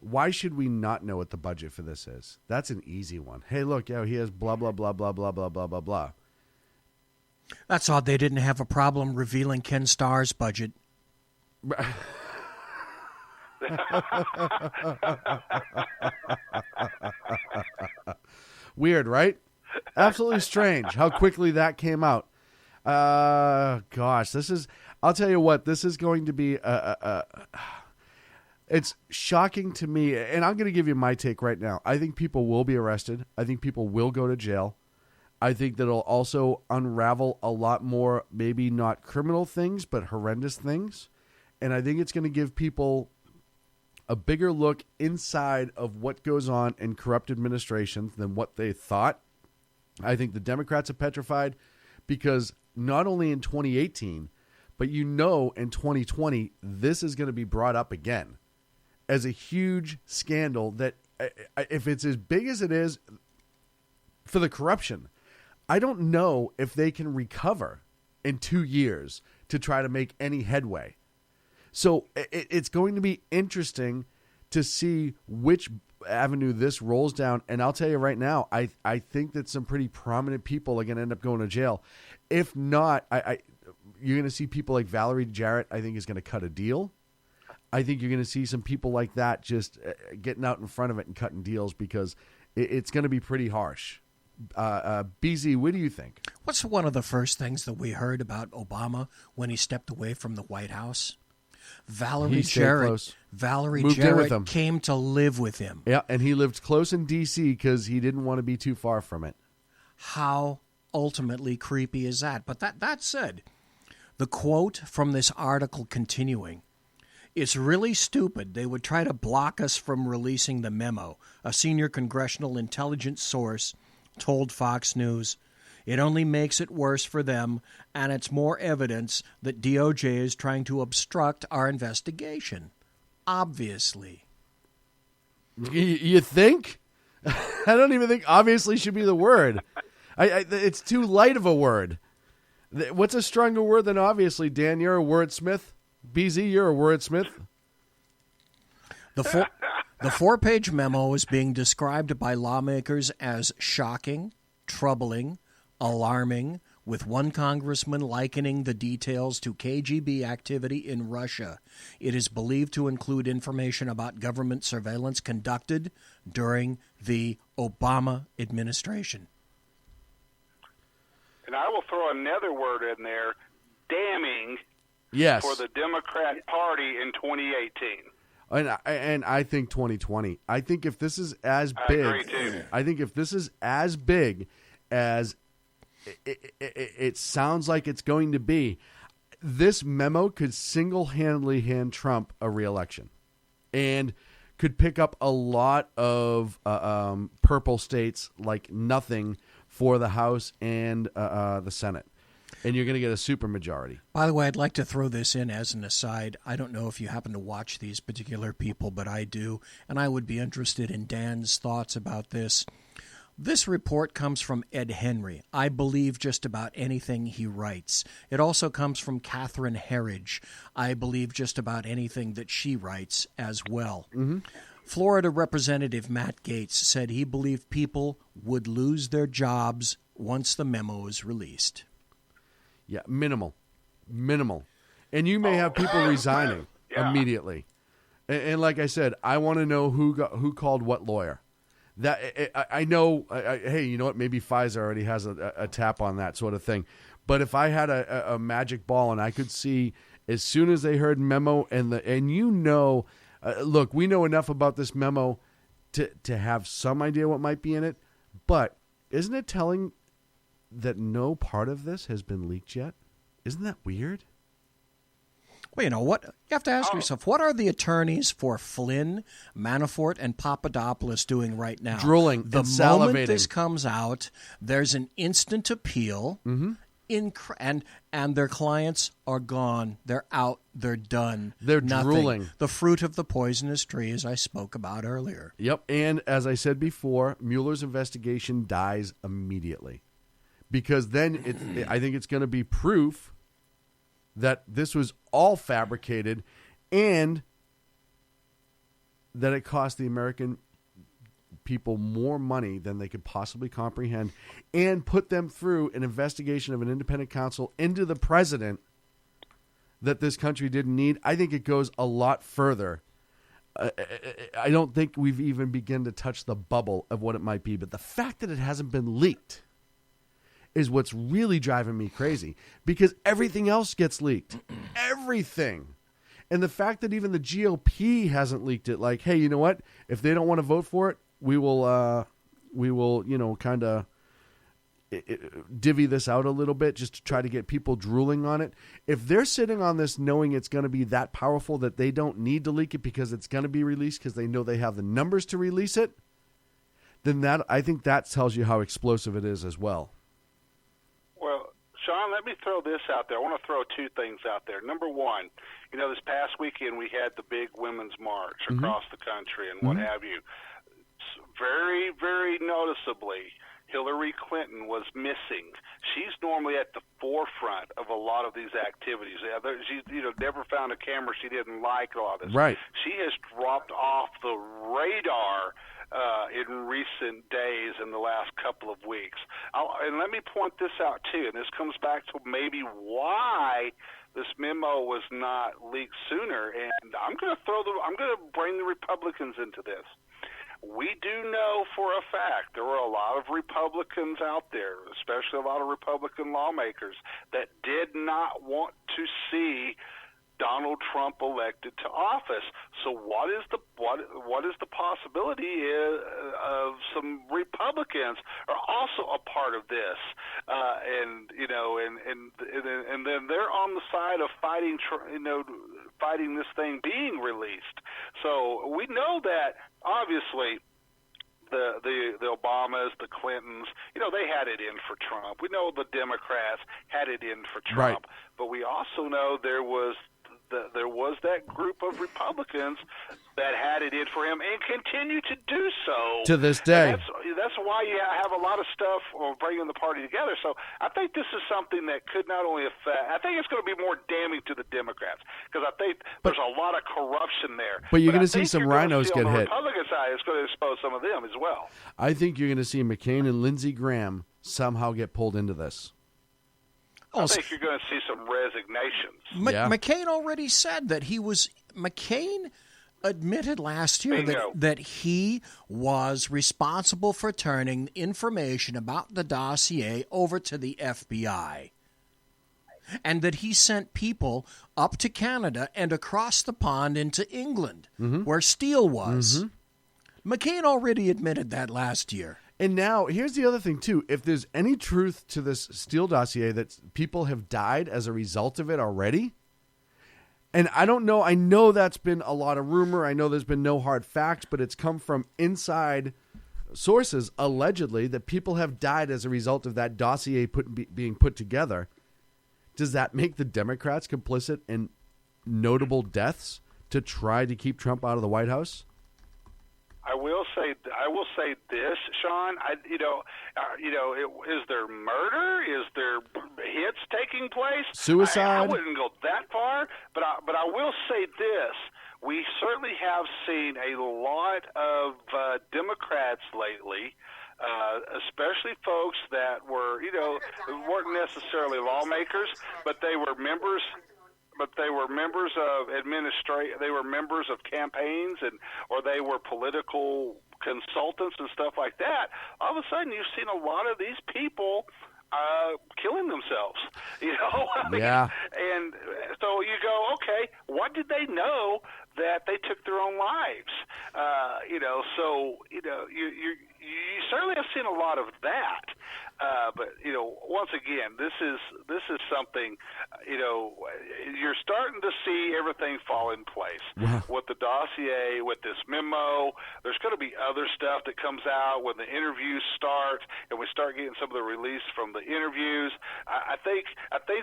why should we not know what the budget for this is? That's an easy one. Hey, look, he has blah, blah, blah, blah, blah, blah, blah, blah, blah. That's odd they didn't have a problem revealing Ken Starr's budget. Weird, right? Absolutely strange how quickly that came out. Gosh, I'll tell you what, this is going to be it's shocking to me, and I'm going to give you my take right now. I think people will be arrested. I think people will go to jail. I think that it'll also unravel a lot more, maybe not criminal things, but horrendous things. And I think it's going to give people a bigger look inside of what goes on in corrupt administrations than what they thought. I think the Democrats are petrified because not only in 2018, but in 2020, this is going to be brought up again as a huge scandal that if it's as big as it is for the corruption, I don't know if they can recover in 2 years to try to make any headway. So it's going to be interesting to see which avenue this rolls down, and I'll tell you right now, I think that some pretty prominent people are going to end up going to jail. If not, you're going to see people like Valerie Jarrett, I think, is going to cut a deal. I think you're going to see some people like that just getting out in front of it and cutting deals because it's going to be pretty harsh. BZ, what do you think? What's one of the first things that we heard about Obama when he stepped away from the White House? Valerie Jarrett came to live with him. Yeah, and he lived close in D.C. because he didn't want to be too far from it. How ultimately creepy is that? But that said, the quote from this article continuing, "It's really stupid. They would try to block us from releasing the memo," a senior congressional intelligence source told Fox News. "It only makes it worse for them, and it's more evidence that DOJ is trying to obstruct our investigation." Obviously. You think? I don't even think obviously should be the word. It's too light of a word. What's a stronger word than obviously? Dan, you're a wordsmith. BZ, you're a wordsmith. The four-page memo is being described by lawmakers as shocking, troubling, alarming, with one congressman likening the details to KGB activity in Russia. It is believed to include information about government surveillance conducted during the Obama administration. And I will throw another word in there, damning, yes, for the Democrat Party in 2018. And I think 2020. I think if this is as big, I agree too. I think if this is as big as it sounds like it's going to be, this memo could single-handedly hand Trump a re-election and could pick up a lot of purple states like nothing for the House and the Senate. And you're going to get a supermajority. By the way, I'd like to throw this in as an aside. I don't know if you happen to watch these particular people, but I do, and I would be interested in Dan's thoughts about this. This report comes from Ed Henry. I believe just about anything he writes. It also comes from Catherine Herridge. I believe just about anything that she writes as well. Mm-hmm. Florida Representative Matt Gaetz said he believed people would lose their jobs once the memo is released. Yeah, minimal. And you may have people resigning immediately. And like I said, I want to know who called what lawyer. That I know. Hey, you know what? Maybe Pfizer already has a tap on that sort of thing. But if I had a magic ball and I could see as soon as they heard memo look, we know enough about this memo to have some idea what might be in it. But isn't it telling that no part of this has been leaked yet? Isn't that weird? Well, you know what? You have to ask yourself, what are the attorneys for Flynn, Manafort, and Papadopoulos doing right now? Drooling the and salivating. moment this comes out, there's an instant appeal, and their clients are gone. They're out. They're done. They're Nothing. drooling. The fruit of the poisonous tree, as I spoke about earlier. Yep, and as I said before, Mueller's investigation dies immediately. Because then I think it's going to be proof that this was all fabricated and that it cost the American people more money than they could possibly comprehend and put them through an investigation of an independent counsel into the president that this country didn't need. I think it goes a lot further. I don't think we've even begun to touch the bubble of what it might be, but the fact that it hasn't been leaked is what's really driving me crazy, because everything else gets leaked. Everything. And the fact that even the GOP hasn't leaked it, like, hey, you know what? If they don't want to vote for it, we will, kind of divvy this out a little bit just to try to get people drooling on it. If they're sitting on this knowing it's going to be that powerful that they don't need to leak it because it's going to be released because they know they have the numbers to release it, then I think that tells you how explosive it is as well. Sean, let me throw this out there. I want to throw two things out there. Number one, this past weekend we had the big women's march across the country and what have you. Very, very noticeably, Hillary Clinton was missing. She's normally at the forefront of a lot of these activities. She never found a camera she didn't like, all this. Right. She has dropped off the radar in recent days in the last couple of weeks. And let me point this out too, and this comes back to maybe why this memo was not leaked sooner. And I'm going to bring the Republicans into this. We do know for a fact there were a lot of Republicans out there, especially a lot of Republican lawmakers, that did not want to see Donald Trump elected to office. So what is the possibility of some Republicans are also a part of this, and then they're on the side of fighting this thing being released. So we know that obviously the Obamas, the Clintons, they had it in for Trump. We know the Democrats had it in for Trump, but we also know there was that group of Republicans that had it in for him and continue to do so to this day. That's why you have a lot of stuff bringing the party together. So I think this is something that could not only affect. I think it's going to be more damning to the Democrats because I think there's a lot of corruption there. But you're going to see some rhinos get hit. On the Republican side, it's going to expose some of them as well. I think you're going to see McCain and Lindsey Graham somehow get pulled into this. I think you're going to see some resignations. McCain already said that McCain admitted last year that he was responsible for turning information about the dossier over to the FBI, and that he sent people up to Canada and across the pond into England, where Steele was. McCain already admitted that last year. And now, here's the other thing, too. If there's any truth to this Steele dossier that people have died as a result of it already, and I don't know, I know that's been a lot of rumor. I know there's been no hard facts, but it's come from inside sources, allegedly, that people have died as a result of that dossier being put together. Does that make the Democrats complicit in notable deaths to try to keep Trump out of the White House? I will say this, Sean. Is there murder? Is there hits taking place? Suicide? I wouldn't go that far, but I will say this: we certainly have seen a lot of Democrats lately, especially folks that were, weren't necessarily lawmakers, but they were members. But they were members of they were members of campaigns, or they were political consultants and stuff like that. All of a sudden, you've seen a lot of these people killing themselves. Yeah. And so you go, okay, what did they know that they took their own lives? So you certainly have seen a lot of that. But once again, this is something. You're starting to see everything fall in place with the dossier, with this memo. There's going to be other stuff that comes out when the interviews start, and we start getting some of the release from the interviews. I think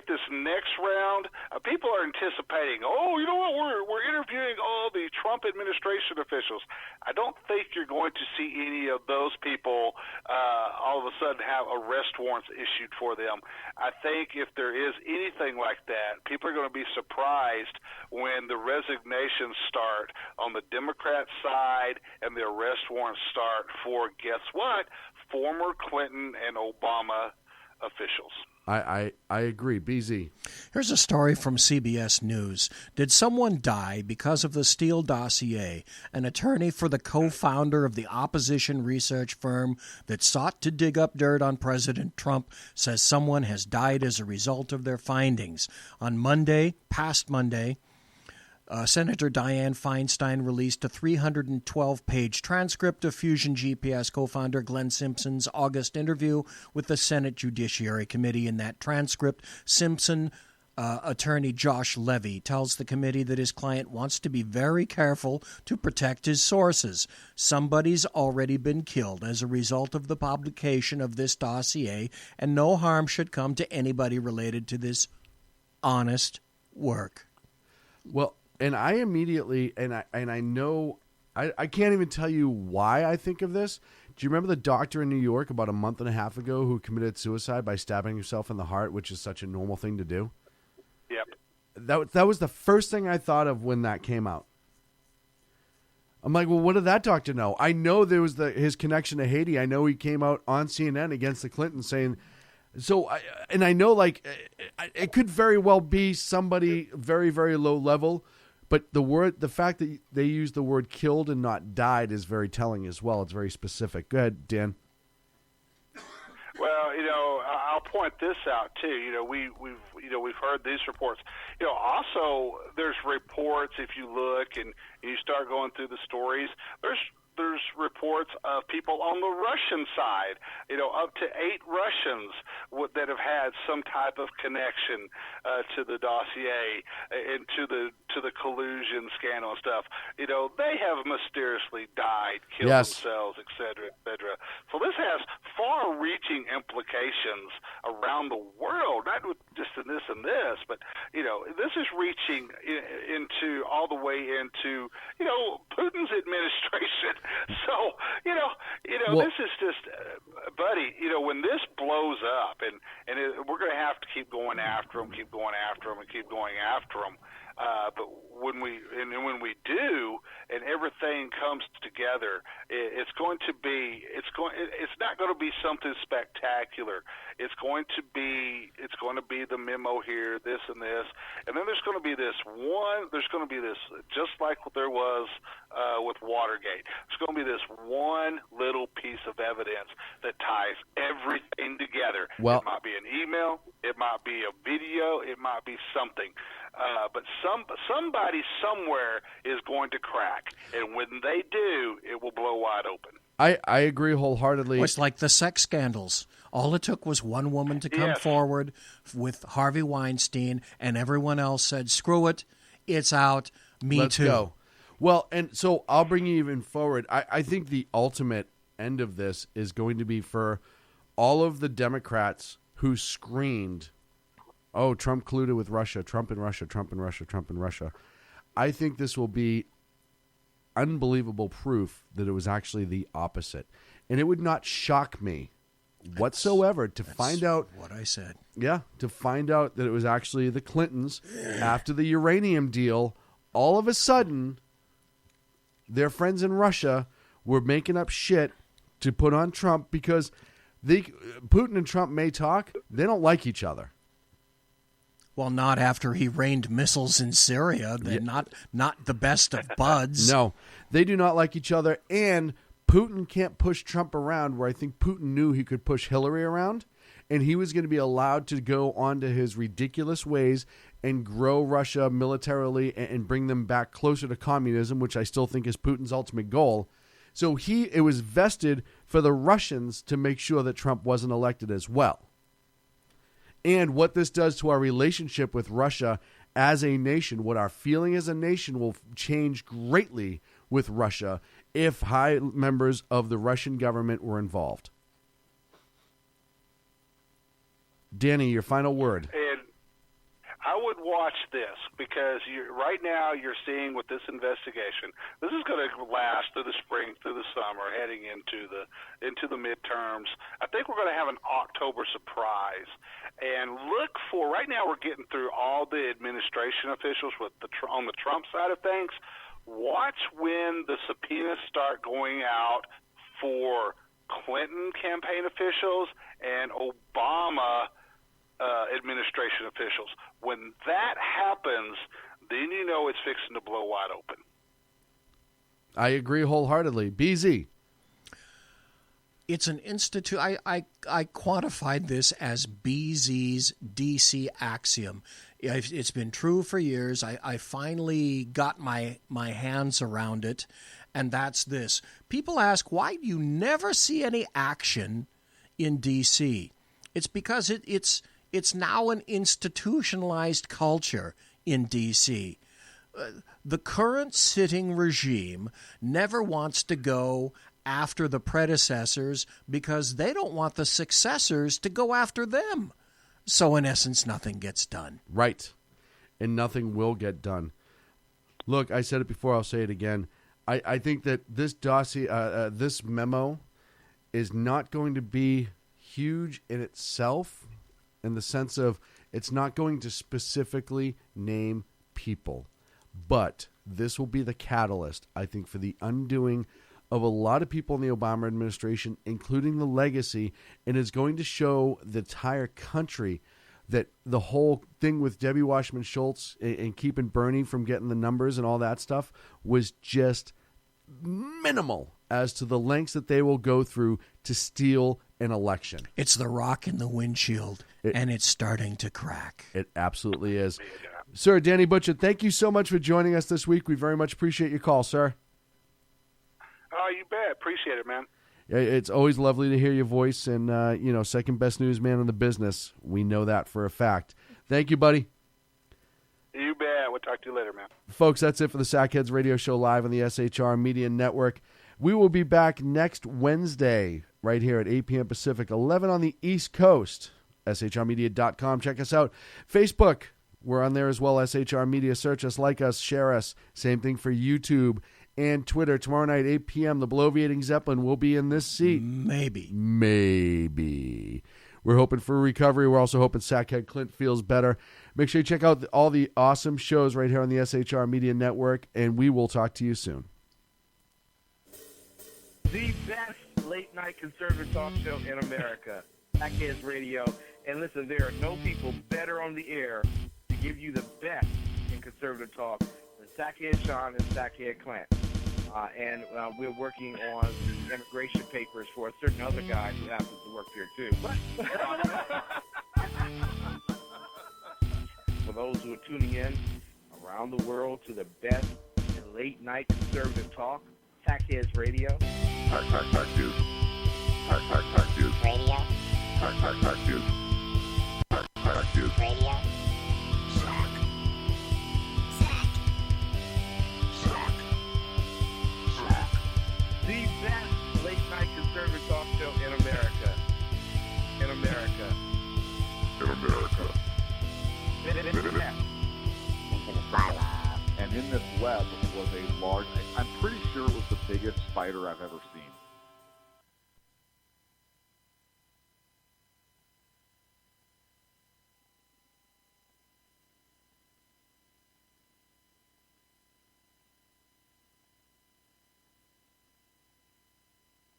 this next round, people are anticipating. Oh, you know what? We're interviewing all the Trump administration officials. I don't think you're going to see any of those people all of a sudden have arrest warrants issued for them. I think if there is anything like that, people are going to be surprised when the resignations start on the Democrat side and the arrest warrants start for, guess what, former Clinton and Obama officials. I agree. BZ. Here's a story from CBS News. Did someone die because of the Steele dossier? An attorney for the co-founder of the opposition research firm that sought to dig up dirt on President Trump says someone has died as a result of their findings. On Monday, past Monday, Senator Dianne Feinstein released a 312-page transcript of Fusion GPS co-founder Glenn Simpson's August interview with the Senate Judiciary Committee. In that transcript, Simpson attorney Josh Levy tells the committee that his client wants to be very careful to protect his sources. Somebody's already been killed as a result of the publication of this dossier, and no harm should come to anybody related to this honest work. Well, and I immediately, and I know, I can't even tell you why I think of this. Do you remember the doctor in New York about a month and a half ago who committed suicide by stabbing himself in the heart, which is such a normal thing to do? Yep. That was the first thing I thought of when that came out. I'm like, well, what did that doctor know? I know there was his connection to Haiti. I know he came out on CNN against the Clintons saying, and I know like it could very well be somebody very, very low level, but the fact that they use the word killed and not died is very telling as well. It's very specific. Go ahead, Dan. Well, I'll point this out too. We've heard these reports. Also there's reports. If you look and you start going through the stories, there's reports of people on the Russian side, up to 8 Russians that have had some type of connection to the dossier and to the collusion scandal and stuff. They have mysteriously died, killed themselves, et cetera, et cetera. So this has far-reaching implications around the world, not just in this and this, but this is reaching into all the way into Putin's administration. So, this is just, buddy, when this blows up, and we're going to have to keep going after them, and keep going after them. But when we do, and everything comes together, it's not going to be something spectacular. It's going to be the memo here, this and this, and then there's going to be this, just like there was with Watergate. There's going to be this one little piece of evidence that ties everything together. Well, it might be an email, it might be a video, it might be something. But somebody somewhere is going to crack, and when they do, it will blow wide open. I agree wholeheartedly. It's like the sex scandals. All it took was one woman to come forward with Harvey Weinstein, and everyone else said, screw it, it's out, Let's too. Go. Well, and so I'll bring you even forward. I think the ultimate end of this is going to be for all of the Democrats who screamed, oh, Trump colluded with Russia, Trump and Russia, Trump and Russia, Trump and Russia. I think this will be unbelievable proof that it was actually the opposite. And it would not shock me whatsoever to find out what I said. Yeah, to find out that it was actually the Clintons after the uranium deal. All of a sudden, their friends in Russia were making up shit to put on Trump because Putin and Trump may talk. They don't like each other. Well, not after he rained missiles in Syria. They're not the best of buds. No, they do not like each other. And Putin can't push Trump around where I think Putin knew he could push Hillary around. And he was going to be allowed to go on to his ridiculous ways and grow Russia militarily and bring them back closer to communism, which I still think is Putin's ultimate goal. So it was vested for the Russians to make sure that Trump wasn't elected as well. And what this does to our relationship with Russia as a nation, what our feeling as a nation will change greatly with Russia if high members of the Russian government were involved. Danny, your final word. And I would watch this because right now you're seeing with this investigation, this is going to last through the spring, through the summer, heading into the midterms. I think we're going to have an October surprise. And look for, right now we're getting through all the administration officials on the Trump side of things. Watch when the subpoenas start going out for Clinton campaign officials and Obama administration officials. When that happens, then you know it's fixing to blow wide open. I agree wholeheartedly. BZ. It's an institute. I quantified this as BZ's DC axiom. It's been true for years. I finally got my hands around it, and that's this. People ask, why do you never see any action in DC? It's because it's now an institutionalized culture in D.C. The current sitting regime never wants to go after the predecessors because they don't want the successors to go after them. So in essence, nothing gets done. Right. And nothing will get done. Look, I said it before, I'll say it again. I think that this dossier, this memo is not going to be huge in itself, in the sense of it's not going to specifically name people, But this will be the catalyst, I think, for the undoing of a lot of people in the Obama administration, including the legacy, and is going to show the entire country that the whole thing with Debbie Wasserman Schultz and keeping Bernie from getting the numbers and all that stuff was just minimal as to the lengths that they will go through to steal an election. It's the rock in the windshield, and it's starting to crack. It absolutely is. Sir, Danny Butcher, thank you so much for joining us this week. We very much appreciate your call, sir. Oh, you bet. Appreciate it, man. It's always lovely to hear your voice, and, second best newsman in the business. We know that for a fact. Thank you, buddy. You bet. We'll talk to you later, man. Folks, that's it for the Sackheads Radio Show live on the SHR Media Network. We will be back next Wednesday right here at 8 p.m. Pacific, 11 on the East Coast. SHRmedia.com. Check us out. Facebook, we're on there as well. SHR Media. Search us, like us, share us. Same thing for YouTube and Twitter. Tomorrow night, 8 p.m., the Bloviating Zeppelin will be in this seat. Maybe. We're hoping for a recovery. We're also hoping Sackhead Clint feels better. Make sure you check out all the awesome shows right here on the SHR Media Network, and we will talk to you soon. The best late-night conservative talk show in America, Sackheads Radio. And listen, there are no people better on the air to give you the best in conservative talk than Sackhead Sean and Sackhead Clint. And we're working on the immigration papers for a certain other guy who happens to work here, too. For those who are tuning in around the world to the best in late-night conservative talk, Sackheads Radio. Sack you. Radio. Sack you. Radio. The best late-night conservative talk show in America. In America. And in this web was a large, I'm pretty sure it was the biggest spider I've ever seen.